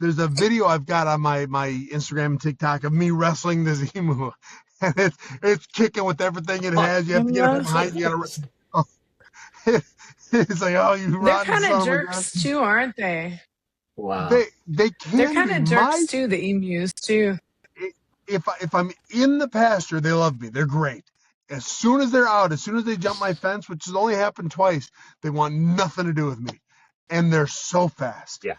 there's a video I've got on my Instagram and TikTok of me wrestling this emu, and it's kicking with everything it has. You have to get it from That's behind. it. You gotta. Oh, it's like, oh, you They're rotten kind of son of a gun. jerks too, aren't they? Wow. They They're can kind be. of jerks too, the emus too. If I'm in the pasture, they love me. They're great. As soon as they're out, as soon as they jump my fence, which has only happened twice, they want nothing to do with me, and they're so fast. Yeah.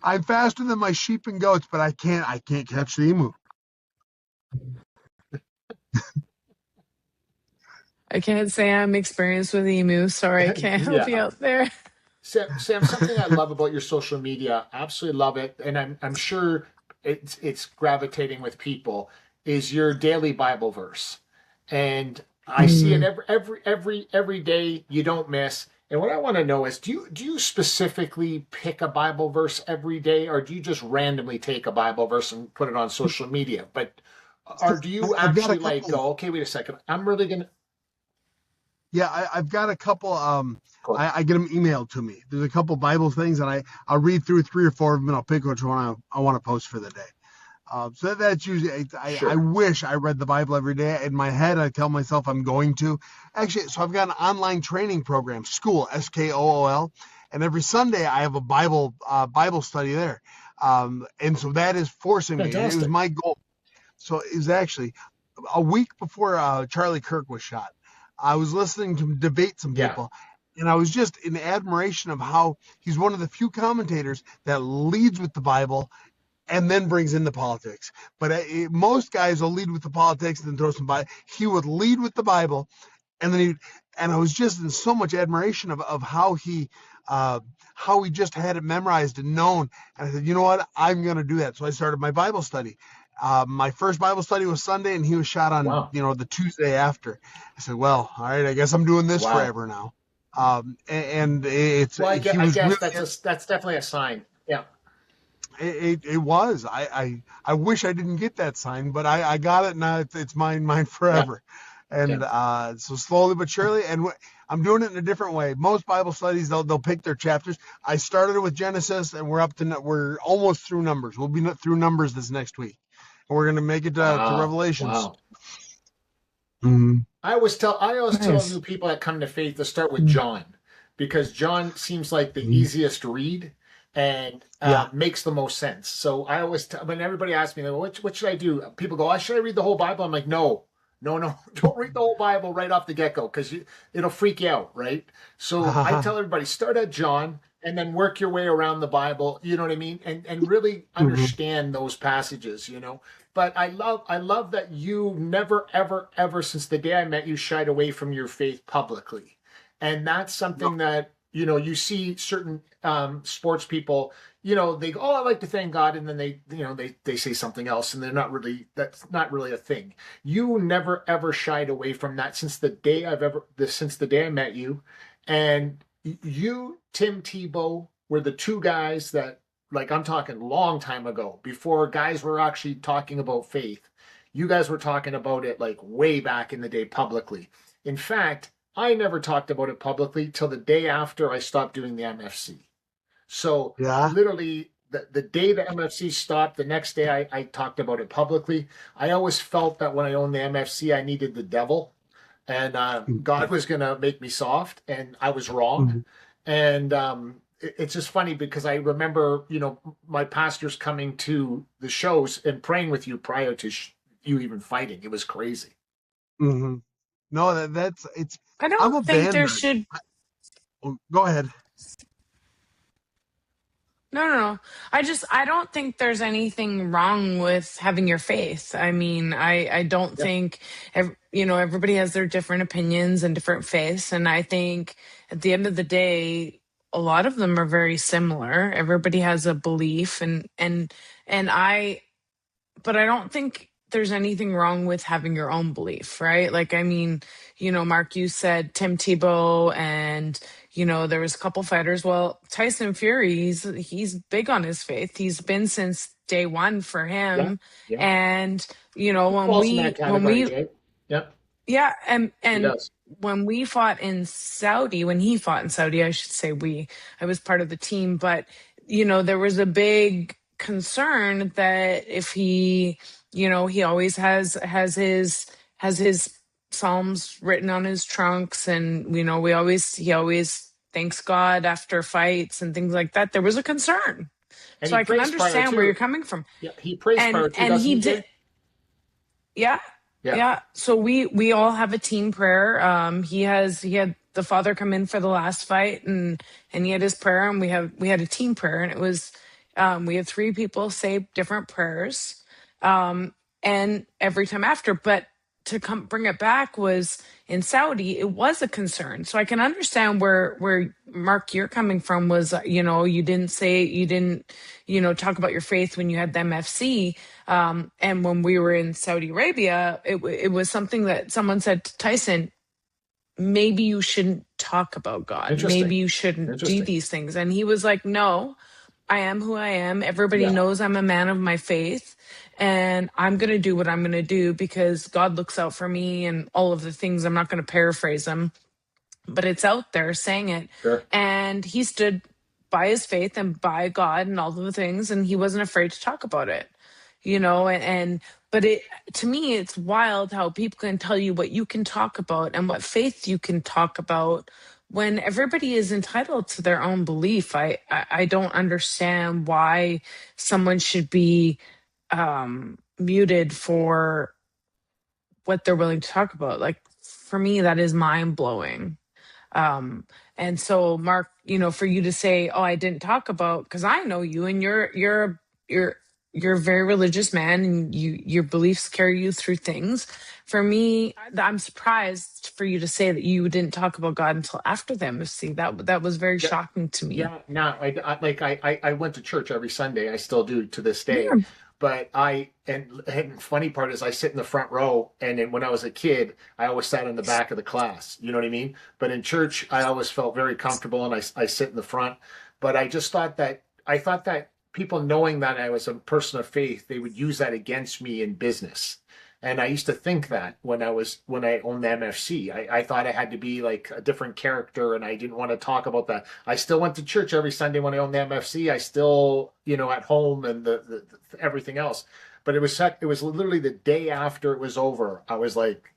I'm faster than my sheep and goats, but I can't catch the emu. I can't say I'm experienced with emu. Sorry, I can't help you Yeah. out there. Sam, something I love about your social media, absolutely love it, and I'm sure it's gravitating with people, is your daily Bible verse. And I see it Mm. every day, you don't miss. And what I want to know is, do you specifically pick a Bible verse every day, or do you just randomly take a Bible verse and put it on social media? But So or do you I've got a actually like couple. go, okay, wait a second, I'm really gonna Yeah, I've got a couple. go. I get them emailed to me. There's a couple Bible things, and I'll read through 3 or 4 of them, and I'll pick which one I want to post for the day. So that's usually. I Sure. wish I read the Bible every day. In my head, I tell myself I'm going to. Actually, so I've got an online training program, school SKOOL, and every Sunday I have a Bible study there. And so that is forcing me. It was Fantastic. my goal. So it was actually a week before Charlie Kirk was shot. I was listening to him debate some Yeah. people, and I was just in admiration of how he's one of the few commentators that leads with the Bible and then brings in the politics. But most guys will lead with the politics and then throw some Bible. He would lead with the Bible, and then and I was just in so much admiration of how he just had it memorized and known. And I said, you know what, I'm going to do that. So I started my Bible study. My first Bible study was Sunday, and he was shot on Wow. the Tuesday after. I said, well, all right, I guess I'm doing this Wow. forever now. And Well, he I was guess really. that's definitely a sign. Yeah. It was. I wish I didn't get that sign, but I got it now. It's mine Yeah. forever. And Yeah. so slowly but surely, and I'm doing it in a different way. Most Bible studies they'll pick their chapters. I started with Genesis, and we're almost through Numbers. We'll be through Numbers this next week, and we're gonna make it to Wow. Revelations. Wow. Mhm. I always tell Nice. new people that come to faith to start with John, because John seems like the easiest read and Yeah. makes the most sense. So I always tell, when everybody asks me, what should I do? People go, should I read the whole Bible? I'm like, no, no, no, don't read the whole Bible right off the get go, because it'll freak you out, right? So I tell everybody, start at John and then work your way around the Bible. You know what I mean? And really Mhm. understand those passages. But I love that you never, ever, ever, since the day I met you, shied away from your faith publicly. And that's No. something that, you see certain sports people, they go, I like to thank God. And then they say something else, and that's not really a thing. You never, ever shied away from that since the day I met you. And you, Tim Tebow, were the two guys that, like, I'm talking long time ago, before guys were actually talking about faith. You guys were talking about it like way back in the day publicly. In fact, I never talked about it publicly till the day after I stopped doing the MFC. So Yeah. literally the day the MFC stopped, the next day I talked about it publicly. I always felt that when I owned the MFC, I needed the devil, and God was going to make me soft, and I was wrong. Mhm. And it's just funny because I remember, my pastors coming to the shows and praying with you prior to you even fighting. It was crazy. Mhm. No, that's it's. I I'm don't a think band there nerd. should. Go ahead. No. I don't think there's anything wrong with having your faith. I mean, I don't Yeah. think, everybody has their different opinions and different faiths. And I think at the end of the day, a lot of them are very similar. Everybody has a belief and but I don't think there's anything wrong with having your own belief, right? Like, I mean, Mark, you said Tim Tebow and, there was a couple fighters. Well, Tyson Fury, he's big on his faith. He's been since day one for Yeah. him. Yeah. And, He falls in that category, Jay. Yep. yeah, He and does. when we fought in Saudi, when he fought in Saudi, I should say I was part of the team, but there was a big concern that if he always has his psalms written on his trunks, and he always thanks God after fights and things like that. There was a concern, And so he I can prays prior understand where you're too. coming from, Yeah. He prays and prior too, and doesn't he he, did. Jay? Yeah. Yeah. Yeah. So we all have a team prayer. He had the father come in for the last fight, and he had his prayer, and we had a team prayer, and it was we had three people say different prayers, and every time after. But to come bring it back was in Saudi, it was a concern. So I can understand where Mark you're coming from was, you didn't talk about your faith when you had the MFC. And when we were in Saudi Arabia, it was something that someone said to Tyson, maybe you shouldn't talk about God. Interesting. Maybe you shouldn't do Interesting. these things. And he was like, no, I am who I am. Everybody Yeah. knows I'm a man of my faith, and I'm going to do what I'm going to do because God looks out for me and all of the things. I'm not going to paraphrase him, but it's out there saying it. Sure. And he stood by his faith and by God and all of the things, and he wasn't afraid to talk about it, but to me, it's wild how people can tell you what you can talk about and what faith you can talk about when everybody is entitled to their own belief. I don't understand why someone should be muted for what they're willing to talk about. Like, for me, that is mind blowing. And so, Mark, for you to say, "Oh, I didn't talk about," because I know you, and you're a very religious man, and your beliefs carry you through things. For me, I'm surprised for you to say that you didn't talk about God until after the MFC. That was very Yeah. shocking to me. Yeah. No, I went to church every Sunday. I still do to this day. Yeah. But and funny part is I sit in the front row, and then when I was a kid, I always sat in the back of the class. You know what I mean? But in church, I always felt very comfortable, and I sit in the front. But I thought that people knowing that I was a person of faith, they would use that against me in business. And I used to think that when I owned the MFC, I thought I had to be like a different character, and I didn't want to talk about that. I still went to church every Sunday when I owned the MFC. I still, at home and the everything else. But it was literally the day after it was over. I was like,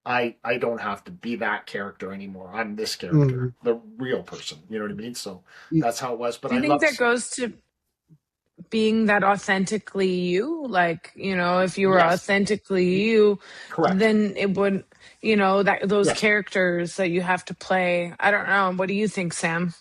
I don't have to be that character anymore. I'm this character, the real person. You know what I mean? So that's how it was. But Do you I think love. that goes to being that authentically you? Like, if you were Yes, authentically you, correct. then it would, that those Yes. characters that you have to play. I don't know. What do you think, Sam?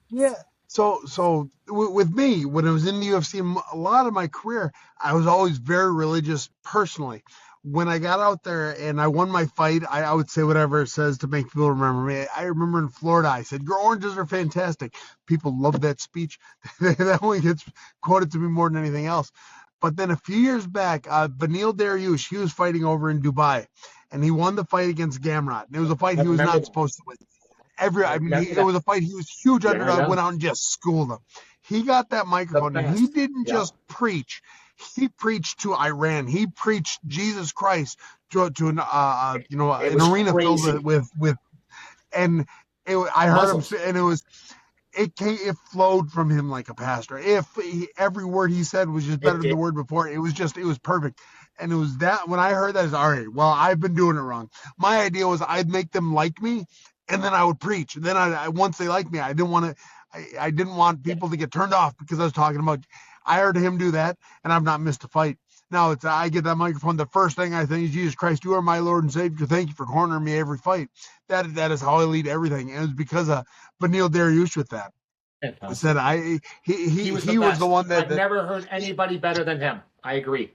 Yeah. So with me, when I was in the UFC, a lot of my career, I was always very religious personally. When I got out there and I won my fight, I would say whatever it says to make people remember me. I remember in Florida, I said, "Your oranges are fantastic." People love that speech. That one gets quoted to me more than anything else. But then a few years back, Beneil Dariush, he was fighting over in Dubai, and he won the fight against Gamrot. And it was a fight I he was remember not supposed to win. It that. was a fight. He was huge Yeah, I underdog, know. went out and just schooled him. He got that The microphone, and he best. didn't Yeah. just preach. He preached to Iran. He preached Jesus Christ to an It an was arena crazy. filled with and I heard him Muslims. say, and it flowed from him like a pastor. Every word he said was just better It than the did. word before. It was perfect. And it was that when I heard that, it's all right. Well, I've been doing it wrong. My idea was I'd make them like me, and then I would preach. And then once they like me, I didn't want Yeah. people to get turned off because I was talking about. I heard him do that, and I've not missed a fight. Now I get that microphone. The first thing I think is, Jesus Christ, you are my Lord and Savior. Thank you for cornering me every fight. That is how I lead everything. And it was because of Benil Dariush with that. I Fantastic. said He was the he was best. the one I've never heard anybody better than him. I agree.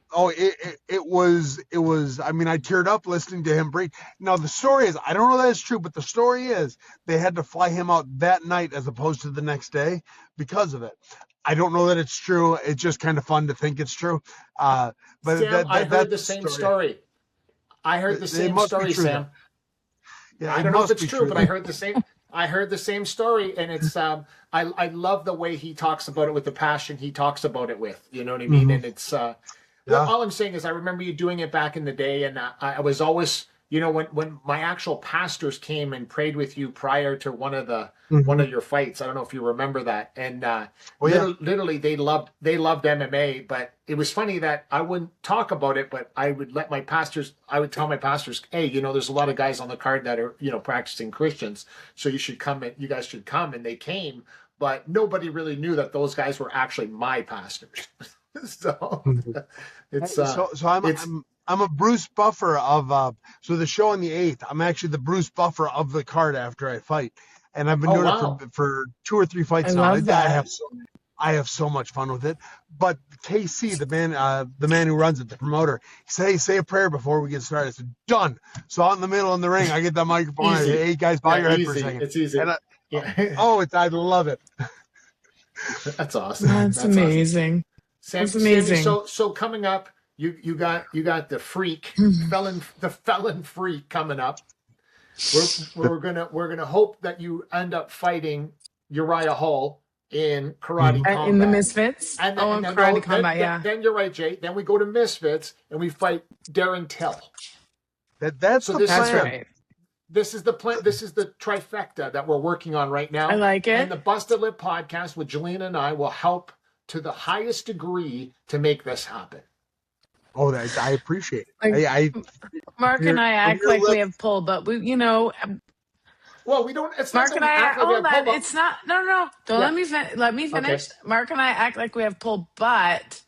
it was. I mean, I teared up listening to him preach. Now the story is, I don't know that it's true, but the story is they had to fly him out that night as opposed to the next day because of it. I don't know that it's true. It's just kind of fun to think it's true. But Sam, I heard that's the same story. I heard the It same must be story, true, Sam. Yeah, I it don't know if must it's be true, but I then. heard the same. I heard the same story, and it's I love the way he talks about it with the passion he talks about it with. You know what I mean? Mhm. And it's well, Yeah. all I'm saying is I remember you doing it back in the day, and I was always, you know, when my actual pastors came and prayed with you prior to one Mhm. of your fights. I don't know if you remember that, and Oh yeah. literally they loved MMA, but it was funny that I wouldn't talk about it, but I would tell my pastors, hey, you know, there's a lot of guys on the card that are, you know, practicing Christians, so you guys should come, and they came, but nobody really knew that those guys were actually my pastors. So Mhm. it's So it's I'm a Bruce Buffer of so the show on the 8th. I'm actually the Bruce Buffer of the card after I fight, and I've been oh doing it wow. for 2 or 3 I fights now. love that. I have so much fun with it. But KC, the man who runs it, the promoter, he said, "Hey, say a prayer before we get started." I said, "Done." So out in the middle in the ring, I get the microphone. I say, Easy. "Hey guys, bow Yeah, your head for a easy. second." It's easy. And Yeah. I love it. That's awesome. That's That's awesome. amazing. That's Sammy, amazing. so coming up, you got the felon freak coming up. We're gonna hope that you end up fighting Uriah Hall in karate Mhm. In the combat. Misfits? And then, Oh, and in then Karate no, Combat, yeah. then you're right, Jay. Then we go to Misfits and we fight Darren Till. That's So the this is That's the plan. right. this is the plan. This is the trifecta that we're working on right I now. like And it. the Busted Lip podcast with Jelena and I will help to the highest degree to make this happen. Oh, that I appreciate it. Like I Mark and I from act your like we lips. have pull, but you know, Well, we don't. It's not Mark that and we I act like we hold have pull, on. but It's not. No, no, no. Don't yeah. let me Okay. finish. Mark and I act like we have pull, but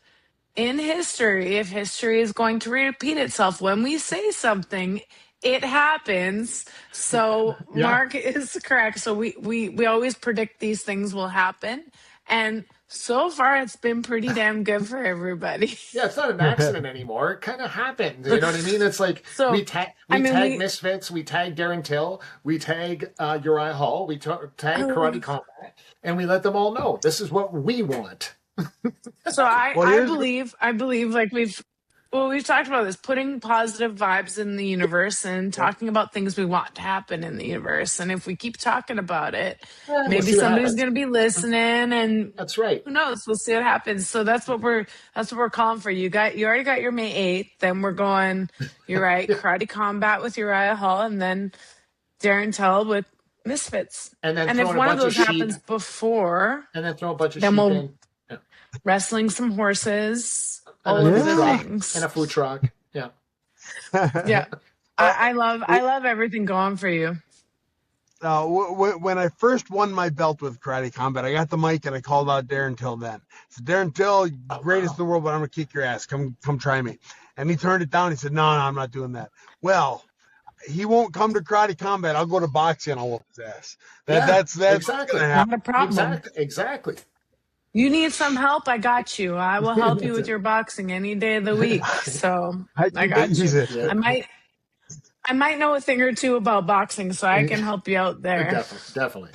in history, if history is going to repeat itself, when we say something, it happens. So Yeah. Mark is correct. So we always predict these things will happen, and so far it's been pretty damn good for everybody. Yeah, it's not an accident anymore. It kind of happened. You know what I mean? It's like So I we mean, tag Misfits, we tag Darren Till, we tag Uriah Hall, we tag Karate Combat, and we let them all know this is what we want. So Well, I believe like we've talked about this, putting positive vibes in the universe and Yeah. talking about things we want to happen in the universe. And if we keep talking about it, We'll maybe see what somebody's happens. gonna be listening, and That's right. who knows? We'll see what happens. So that's what we're calling for. You already got your May 8th, then we're going, you're right, Yeah. karate combat with Uriah Hall, and then Darren Tell with Misfits. And then And if throwing a one of bunch of those sheep, happens before, and then throw a bunch of then sheep we'll in, yeah. wrestling some horses, And all then a of food the truck, yeah. and a things. food truck. Yeah. Yeah. Uh, I love everything going for you. when I first won my belt with Karate Combat, I got the mic and I called out Darren Till then. So Darren Till, Oh greatest in wow. the world, but I'm gonna kick your ass. Come try me. And he turned it down. He said, No, I'm not doing that. Well, he won't come to Karate Combat. I'll go to boxing and I'll whoop his ass. Yeah. That's what's Exactly. gonna happen. Not a problem. Exactly. You need some help? I got you. I will help you with your boxing any day of the week. So I got you. Use it. Yeah. I might know a thing or two about boxing, so I can help you out there. Definitely.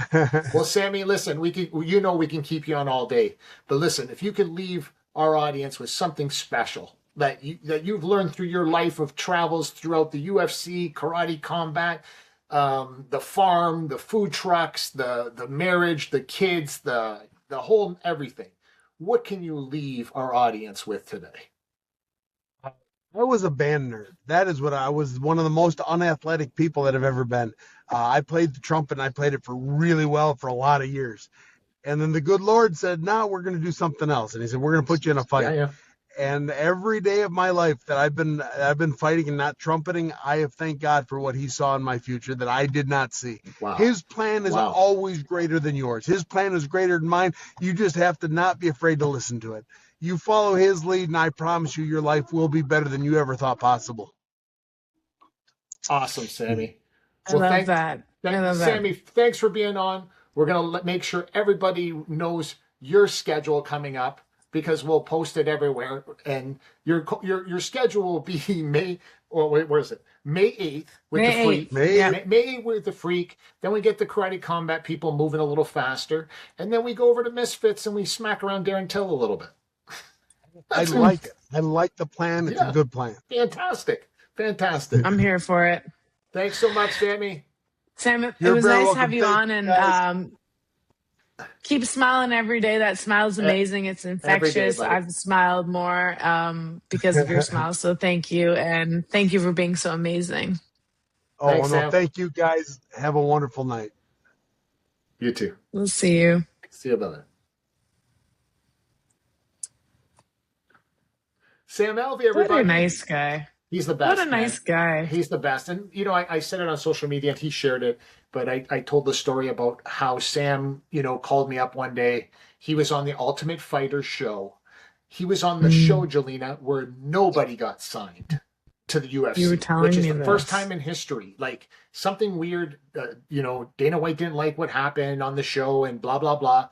Well, Sammy, listen, we can keep you on all day, but listen, if you can leave our audience with something special that you've learned through your life of travels throughout the UFC, karate combat, the farm, the food trucks, the marriage, the kids, the whole everything. What can you leave our audience with today? I was a band nerd. That is what I was, one of the most unathletic people that have ever been. I played the trumpet and I played it for really well for a lot of years. And then the good Lord said, "No, we're going to do something else." And he said, "We're going to put you in a fight." Yeah. And every day of my life that I've been fighting and not trumpeting, I have thanked God for what he saw in my future that I did not see. Wow. His plan is Wow. always greater than yours. His plan is greater than mine. You just have to not be afraid to listen to it. You follow his lead, and I promise you, your life will be better than you ever thought possible. Awesome, Sammy. I love that. I love that. Sammy, thanks for being on. We're going to make sure everybody knows your schedule coming up, because we'll post it everywhere. And your schedule will be May 8th with May the Freak. 8th. May- Yeah. May 8th with the Freak. Then we get the Karate Combat people moving a little faster. And then we go over to Misfits and we smack around Darren Till a little bit. I like it. I like the plan. It's Yeah. a good plan. Fantastic. I'm here for it. Thanks so much, Sammy. Sam, it You're was very nice to welcome. have you Thank on, you, and guys. keep smiling every day. That smile's amazing. It's infectious. buddy. I've smiled more because of your smile. So thank you, and thank you for being so amazing. Oh, Thanks, no, Sam. thank you, guys. Have a wonderful night. You too. We'll see you. See you, brother. Sam Alvey, everybody. What a nice guy. He's the best. What a nice man. guy. He's the best. And, you know, I said it on social media and he shared it, but I told the story about how Sam, you know, called me up one day. He was on the Ultimate Fighter show. He was on the show, Jelena, where nobody got signed to the UFC. You were telling which is me the this. first time in history. Like, something weird, you know, Dana White didn't like what happened on the show and blah, blah, blah.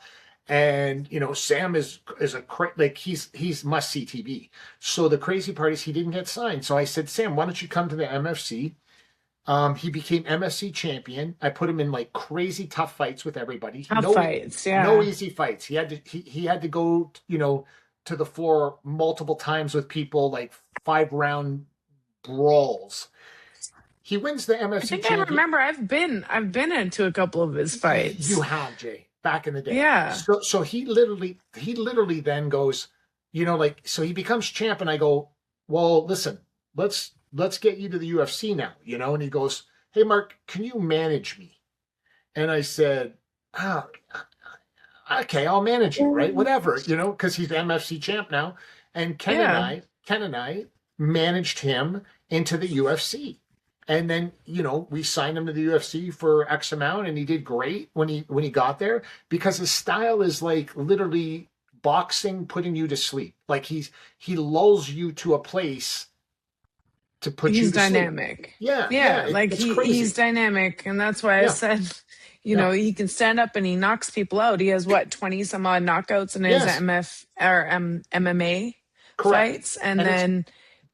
And, you know, Sam is he's must see TV. So the crazy part is he didn't get signed. So I said, Sam, why don't you come to the MFC? He became MFC champion. I put him in like crazy tough fights with everybody. Tough fights, yeah. No easy fights. He had to go, you know, to the floor multiple times with people, like 5-round brawls. He wins the MFC I think champion. I remember. I've been into a couple of his fights. You have, Jay, back in the day. Yeah. So he literally then goes, you know, like, so he becomes champ, and I go, well, listen, let's get you to the UFC now, you know. And he goes, hey, Mark, can you manage me? And I said, okay, I'll manage you, right? Whatever, you know, because he's MFC champ now. And Ken and I managed him into the UFC. And then, you know, we signed him to the UFC for X amount, and he did great when he got there, because his style is like literally boxing, putting you to sleep. Like he lulls you to a place to put you to sleep. He's dynamic. Yeah. Like it's crazy. he's dynamic, and that's why I said, you know, he can stand up and he knocks people out. He has 20 some odd knockouts in his MMA fights, and then.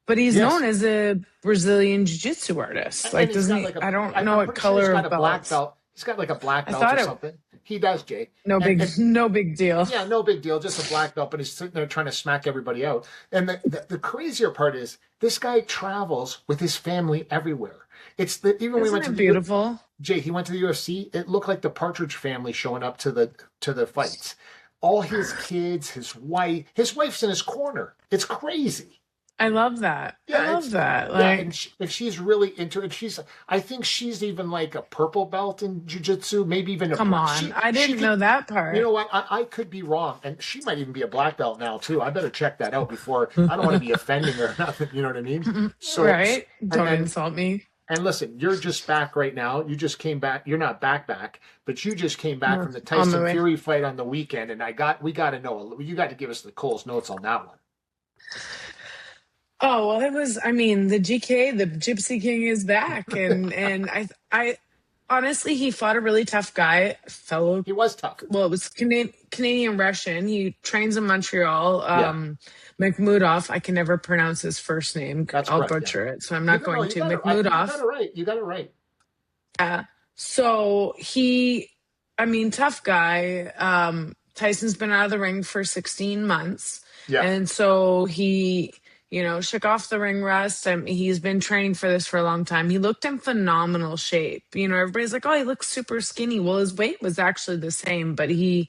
But he's known as a Brazilian jiu-jitsu artist. Like, doesn't he? I don't know what color of belts. He's got like a black belt or something. He does, Jay. No big deal. Yeah, no big deal. Just a black belt, but he's sitting there trying to smack everybody out. And the crazier part is this guy travels with his family everywhere. It's the even we went to beautiful. Jay, he went to the UFC. It looked like the Partridge Family showing up to the fights. All his kids, his wife's in his corner. It's crazy. I love that. I love that. Like, and she's really into it. I think she's even like a purple belt in jiu-jitsu, maybe even come on. I didn't know that part. You know what? I could be wrong. And she might even be a black belt now too. I better check that out before. I don't want to be offending her or nothing. You know what I mean? So, right. Don't insult me. And listen, you're just back right now. You just came back. You're not back, but you just came back from the Tyson Fury fight on the weekend. And we got to know. You got to give us the Cole's notes on that one. Oh, well, the GK, the Gypsy King is back. And I honestly, he fought a really tough guy, He was tough. Well, it was Canadian Russian. He trains in Montreal. Makhmudov, I can never pronounce his first name. I'll butcher it. So I'm not going to. Makhmudov. You got it right. Yeah. So tough guy. Tyson's been out of the ring for 16 months. Yeah. And so he, shook off the ring rust. He's been training for this for a long time. He looked in phenomenal shape. Everybody's like, oh, he looks super skinny. Well, his weight was actually the same, but he's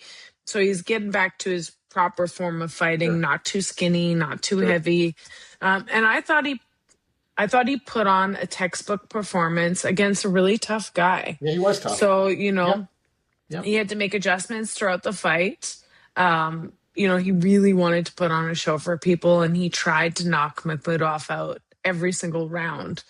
getting back to his proper form of fighting, not too skinny, not too heavy. And I thought he put on a textbook performance against a really tough guy. Yeah, he was tough. So, Yep. He had to make adjustments throughout the fight. He really wanted to put on a show for people, and he tried to knock Makhmudov out every single round.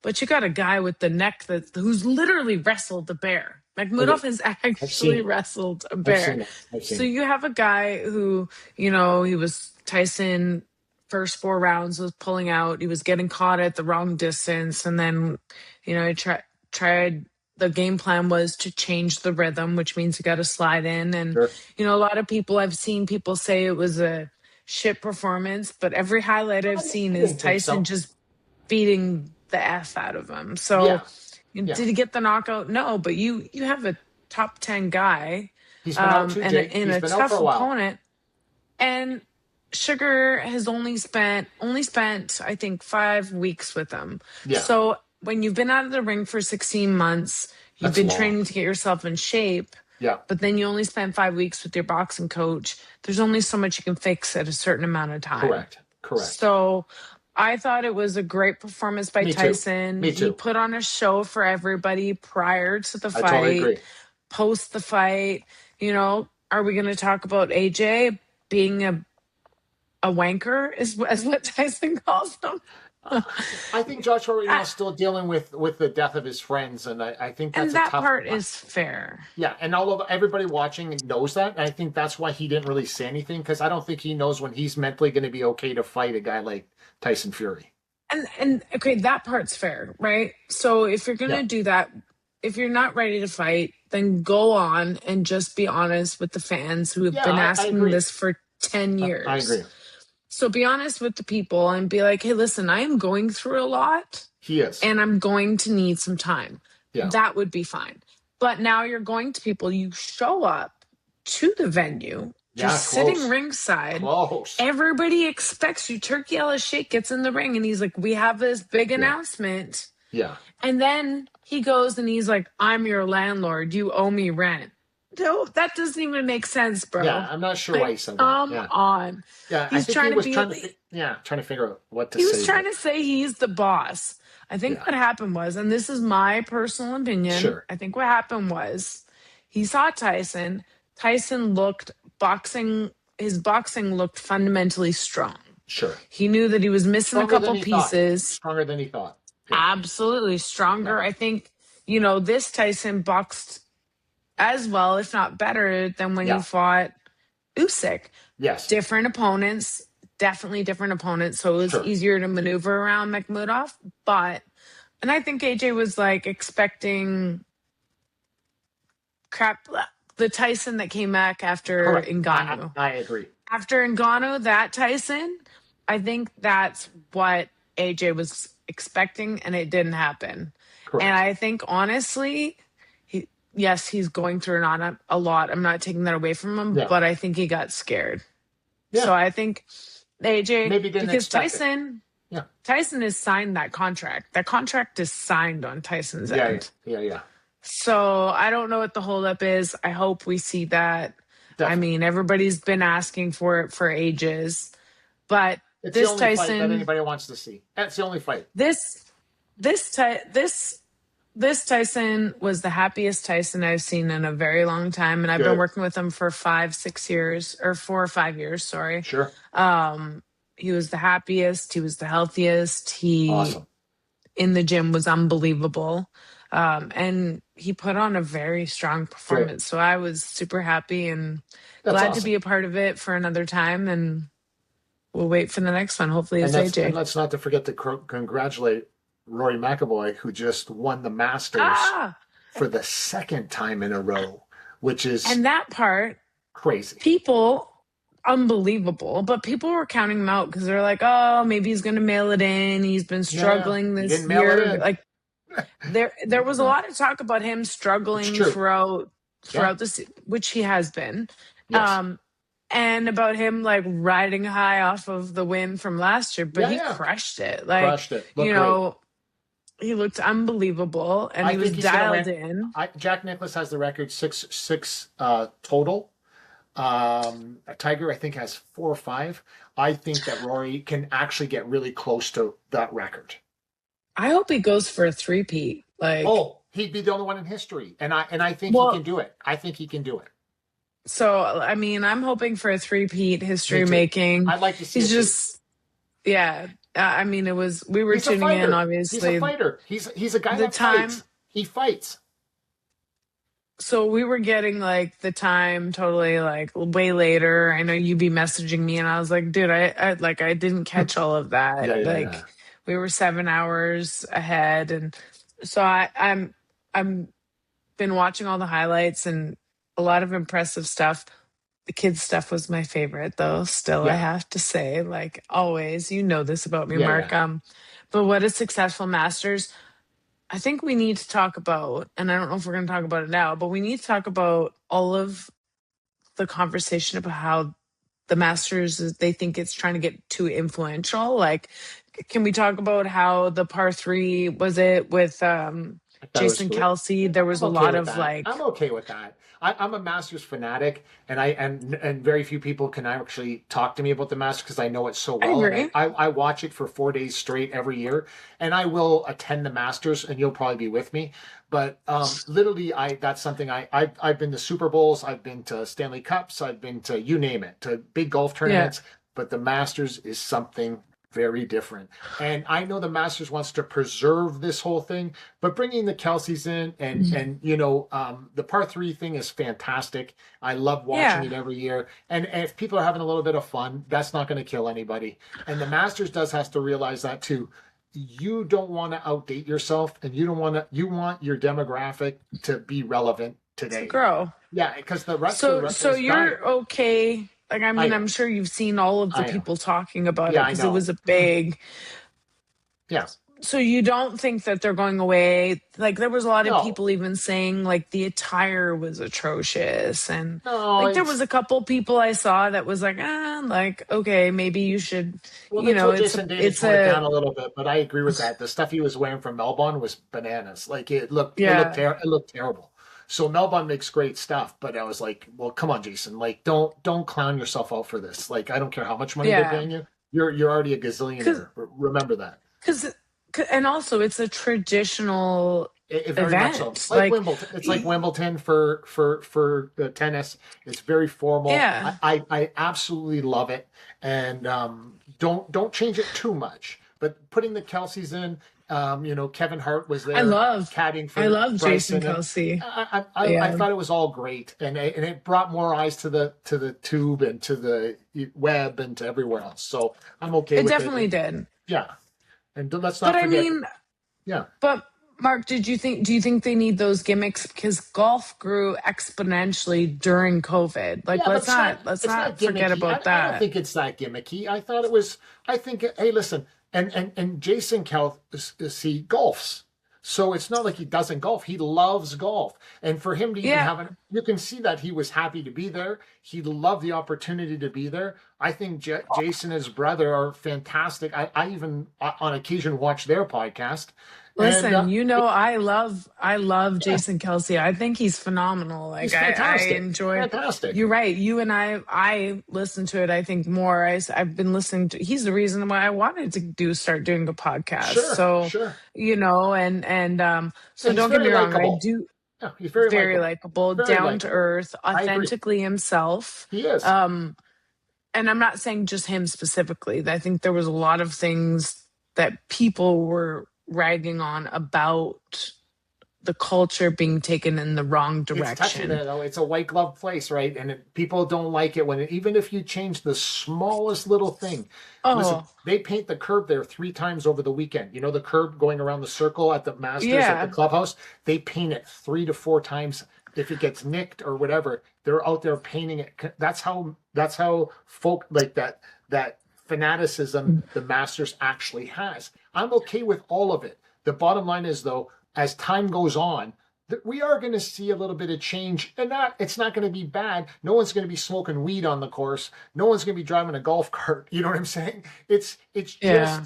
But you got a guy with the neck who's literally wrestled a bear. Okay. Makhmudov has I've seen actually it. wrestled a I've bear. seen it. I've seen So it. you have a guy who, he was Tyson first 4 rounds was pulling out. He was getting caught at the wrong distance. And then, he tried the game plan was to change the rhythm, which means you got to slide in. And, Sure. a lot of people, I've seen people say it was a shit performance, but every highlight I've seen I is didn't think so. Tyson just beating the F out of him. So Yeah. Yeah. did he get the knockout? No, but you have a top 10 guy He's been out too, and Jake. in He's a been out tough for a while. opponent. And Sugar has only spent I think 5 weeks with him. Yeah. So when you've been out of the ring for 16 months, you've That's been long. training to get yourself in shape, Yeah. but then you only spend 5 weeks with your boxing coach. There's only so much you can fix at a certain amount of time. Correct. So I thought it was a great performance by Me too. Tyson. Me too. He put on a show for everybody prior to the I fight, totally agree. post the fight. Are we going to talk about AJ being a wanker, is what Tyson calls him? I think Joshua right now is still dealing with the death of his friends, and I think that's And that a tough part is fair. Yeah, and everybody watching knows that, and I think that's why he didn't really say anything, because I don't think he knows when he's mentally going to be okay to fight a guy like Tyson Fury. And okay, that part's fair, right? So if you're going to do that, if you're not ready to fight, then go on and just be honest with the fans who have been I asking agree. this for 10 years. I agree. So be honest with the people and be like, hey, listen, I am going through a lot. He is. And I'm going to need some time. Yeah. That would be fine. But now you're going to people, you show up to the venue, just sitting ringside. Close. Everybody expects you. Turkey Ellis Sheikh gets in the ring and he's like, we have this big announcement. Yeah. And then he goes and he's like, I'm your landlord. You owe me rent. No, that doesn't even make sense, bro. Yeah, I'm not sure why he said that. Come Yeah. on. Yeah, He's I think trying he was to trying to figure out what to He say. was trying to say he's the boss. I think what happened was, and this is my personal opinion, Sure. I think what happened was he saw Tyson. Tyson his boxing looked fundamentally strong. Sure. He knew that he was missing Stronger a couple than he thought. pieces. Stronger than he thought. Yeah. Absolutely stronger. Yeah. I think, this Tyson boxed as well, if not better, than when he fought Usyk. Yes. Different opponents, definitely different opponents. So it was easier to maneuver around Makhmudov. And I think AJ was like expecting the Tyson that came back after Correct. Ngannou. I agree. After Ngannou, that Tyson, I think that's what AJ was expecting, and it didn't happen. Correct. And I think, honestly, he's going through a lot. I'm not taking that away from him, but I think he got scared. Yeah. So I think AJ, Maybe didn't because expect Tyson has signed that contract. That contract is signed on Tyson's end. Yeah. So I don't know what the holdup is. I hope we see that. Definitely. I mean, everybody's been asking for it for ages, but It's this the only Tyson, fight that anybody wants to see. That's the only fight. This Tyson was the happiest Tyson I've seen in a very long time, and I've been working with him for 5-6 years, or 4 or 5 years. Sorry. Sure. He was the happiest. He was the healthiest. He Awesome. in the gym was unbelievable, and he put on a very strong performance. So I was super happy and glad to be a part of it for another time. And we'll wait for the next one. Hopefully, it's AJ. And let's not to forget to congratulate Rory McIlroy, who just won the Masters for the second time in a row, which is that part crazy. People, unbelievable, but people were counting him out because they're like, oh, maybe he's going to mail it in. He's been struggling this year. Like there was a lot of talk about him struggling throughout this, which he has been. Yes. And about him like riding high off of the win from last year, but he crushed it. Like, crushed it. Great. He looked unbelievable, and he was dialed in. Jack Nicklaus has the record six total. Tiger, I think, has 4 or 5. I think that Rory can actually get really close to that record. I hope he goes for a 3-peat. Like, He'd be the only one in history, and I think he can Well, do it. I think he can do it. so I mean, I'm hoping for a three-peat Me history too. making. I'd like to see He's it too. just, yeah. I mean, we were He's a tuning in, fighter. He's a obviously. fighter. He's a guy The that fights. time, He fights. so we were getting like the time totally like way later. I know you'd be messaging me, and I was like, dude, I didn't catch all of that. Yeah, yeah, yeah. Like, we were 7 hours ahead, and so I'm been watching all the highlights and a lot of impressive stuff. The kids stuff was my favorite though, still I Yeah, have to say, like always. You know this about me, yeah, yeah. Mark. But what a successful Masters. I think we need to talk about, and I don't know if we're going to talk about it now, but we need to talk about all of the conversation about how the Masters they think it's trying to get too influential. Like, can we talk about how the par three was it with I thought it was Jason great. Kelsey? Yeah, There was I'm a okay lot with of that. like, I'm okay with that. I'm a Masters fanatic, and and very few people can actually talk to me about the Masters because I know it so I well, and agree. I watch it for 4 days straight every year, and I will attend the Masters, and you'll probably be with me. But literally, I that's something I've been to Super Bowls, I've been to Stanley Cups, I've been to you name it, to big golf Yeah. tournaments, but the Masters is something very different. And I know the Masters wants to preserve this whole thing, but bringing the Kelseys in and the par three thing is fantastic. I love watching Yeah. it every year. And if people are having a little bit of fun, that's not going to kill anybody. And the Masters does has to realize that too. You don't want to outdate yourself, and you want your demographic to be relevant To today. grow. Yeah, because the rest of the rest So is dying. you're okay. Like, I I mean, I'm am. sure you've seen all of the I am. people talking about it Yeah, I because it know. was a big. Yeah. So you don't think that they're going away? Like, there was a lot of No. people even saying like the attire was atrocious, and No, like there was it's a couple people I saw that was like, like, okay, maybe you should, well, they told it's Jason Day to it's tone it a down a little bit, but I agree with that. The stuff he was wearing from Melbourne was bananas. Like yeah. it looked terrible. So Melbourne makes great stuff, but I was like, well, come on, Jason. Like, don't clown yourself out for this. Like, I don't care how much money they're Yeah. paying you. You're already a Because gazillionaire. Remember that. because and also it's a traditional It very much so. event. Like Like, Wimbledon. It's like Wimbledon for tennis. It's very formal. yeah. I absolutely love it, and don't change it too much. But putting the Kelseys in, Kevin Hart was I there love caddying I for love Jason Bryson, and Kelsey. I Yeah. thought it was all great, and it brought more eyes to the tube and to the web and to everywhere else. So I'm okay It with it. definitely And did. yeah, and let's But not I forget. mean, Yeah. but Mark, do you think they need those gimmicks because golf grew exponentially during COVID? Like, Yeah, but let's it's not not forget gimmicky. about I don't that. think it's that gimmicky. I thought it was. I think. Hey, listen, and Jason see golfs, so it's not like he doesn't golf. He loves golf, and for him to even Yeah. have an, you can see that he was happy to be there. He loved the opportunity to be there. I think Jason and his brother are fantastic. I even on occasion watch their podcast, and Listen, I love Jason Kelsey. I think he's phenomenal. Like, he's I fantastic. enjoy. Fantastic. You're right. You and I listen to it. I think more. I've been listening to. He's the reason why I wanted to start doing a podcast. Sure, So, sure. so And he's don't get me very wrong. I likable. do Yeah, he's very very likable. likable, Very down to likable. earth, I agree. authentically himself. He is. And I'm not saying just him specifically. I think there was a lot of things that people were ragging on about the culture being taken in the wrong It's touchy direction. there, though. It's a white glove place, right? And people don't like it even if you change the smallest little thing. Listen, Oh, they paint the curb there 3 times over the weekend. You know the curb going around the circle at the Masters at the yeah. clubhouse? They paint it 3 to 4 times. If it gets nicked or whatever, they're out there painting it. That's how folk like that fanaticism the Masters actually has. I'm okay with all of it. The bottom line is though, as time goes on, that we are going to see a little bit of change, and it's not going to be bad. No one's going to be smoking weed on the course. No one's going to be driving a golf cart. You know what I'm saying? It's Yeah.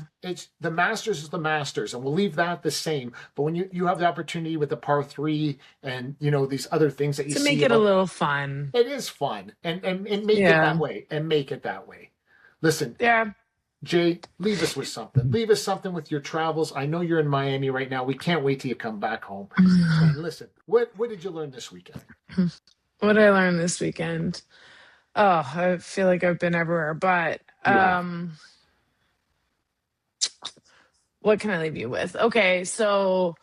the Masters is the Masters, and we'll leave that the same. But when you have the opportunity with the par three and these other things that you To see make it a about, little fun. it is fun, and make it that Yeah. way, and make it that way. Listen, Yeah. Jay, leave us with something. Leave us something with your travels. I know you're in Miami right now. We can't wait till you come back home. And listen, what did you learn this weekend? What did I learn this weekend? Oh, I feel like I've been everywhere, but You have. what can I leave you with? Okay, so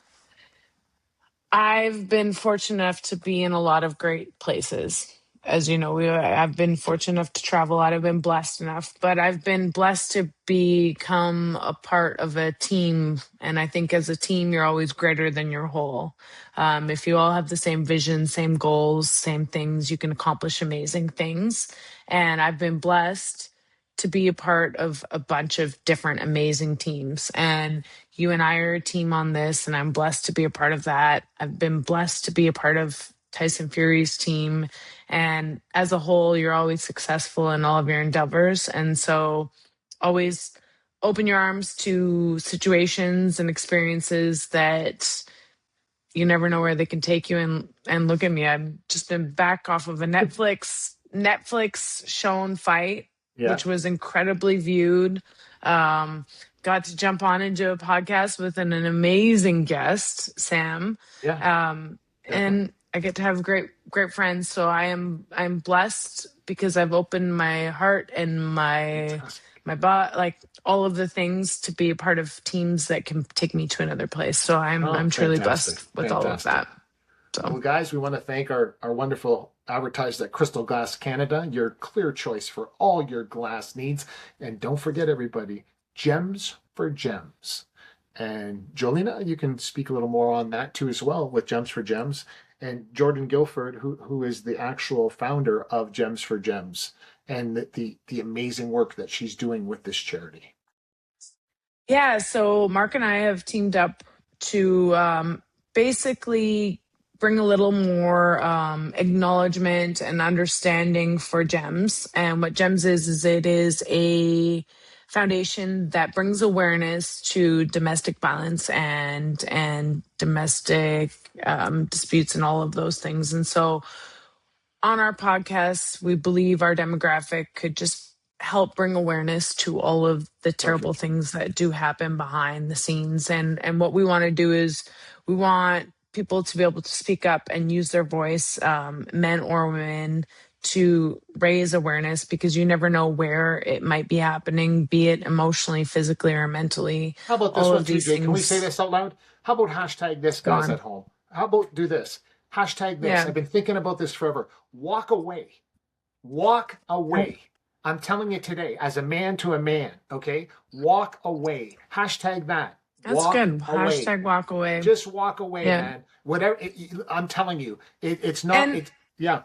I've been fortunate enough to be in a lot of great places. As you know, I've been fortunate enough to travel a lot. I've been blessed enough, but I've been blessed to become a part of a team. And I think as a team, you're always greater than your whole. If you all have the same vision, same goals, same things, you can accomplish amazing things. And I've been blessed to be a part of a bunch of different amazing teams. And you and I are a team on this, and I'm blessed to be a part of that. I've been blessed to be a part of Tyson Fury's team. And as a whole, you're always successful in all of your endeavors. And so always open your arms to situations and experiences that you never know where they can take you. And look at me, I've just been back off of a Netflix shown fight, Yeah. which was incredibly viewed. Got to jump on into a podcast with an amazing guest, Sam. Yeah. And I get to have great friends. So I'm blessed because I've opened my heart and my body, like all of the things, to be a part of teams that can take me to another place. So I'm truly Fantastic. blessed with all of that. So Well, guys, we want to thank our wonderful advertisers at Crystal Glass Canada, your clear choice for all your glass needs. And don't forget, everybody, Gems for Gems. And Jelena, you can speak a little more on that too as well with Gems for Gems. And Jordan Guilford, who is the actual founder of Gems for Gems, and the amazing work that she's doing with this charity. yeah, so Mark and I have teamed up to basically bring a little more acknowledgement and understanding for GEMS. And what GEMS is it is a foundation that brings awareness to domestic violence and domestic disputes and all of those things. And so on our podcast, we believe our demographic could just help bring awareness to all of the terrible Perfect. things that do happen behind the scenes. And what we want to do is we want people to be able to speak up and use their voice, men or women, to raise awareness, because you never know where it might be happening, be it emotionally, physically, or mentally. How about this All one of too, these Jay? Can we things. say this out loud? How about hashtag this, Go guys on. at home? How about do this? Hashtag this. Yeah. I've been thinking about this forever. Walk away. Walk away. I'm telling you today, as a man to a man, okay? Walk away. Hashtag that. That's Walk good. away. Hashtag walk away. Just walk away, Yeah. man. Whatever. I'm telling you, it's not. And- It's yeah.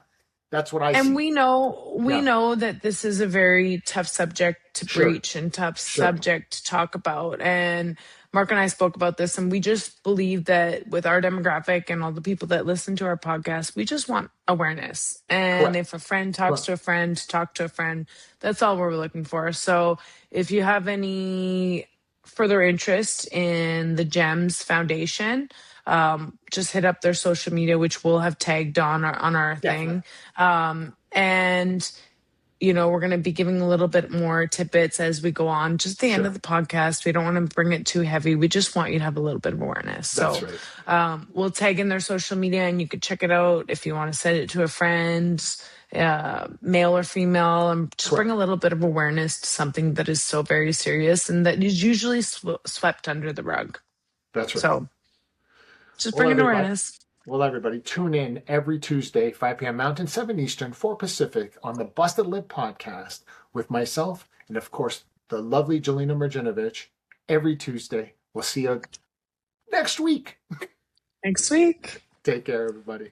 That's what I see. And we know Yeah. that this is a very tough subject to Sure. breach and tough Sure. subject to talk about. And Mark and I spoke about this, and we just believe that with our demographic and all the people that listen to our podcast, we just want awareness. And Correct. if a friend talks Correct. to a friend, talk to a friend. That's all we're looking for. So if you have any further interest in the GEMS Foundation, just hit up their social media, which we'll have tagged on our thing. And we're going to be giving a little bit more tidbits as we go on. Just the end of the podcast, we don't want to bring it too heavy. We just want you to have a little bit of awareness. That's So right. we'll tag in their social media, and you could check it out if you want to send it to a friend, male or female, and just bring a little bit of awareness to something that is so very serious and that is usually swept under the rug. That's right. So just bring in everybody- awareness. Well, everybody, tune in every Tuesday, 5 p.m. Mountain, 7 Eastern, 4 Pacific, on the Busted Lip podcast with myself and, of course, the lovely Jelena Mrdjenovich every Tuesday. We'll see you next week. Next week. Take care, everybody.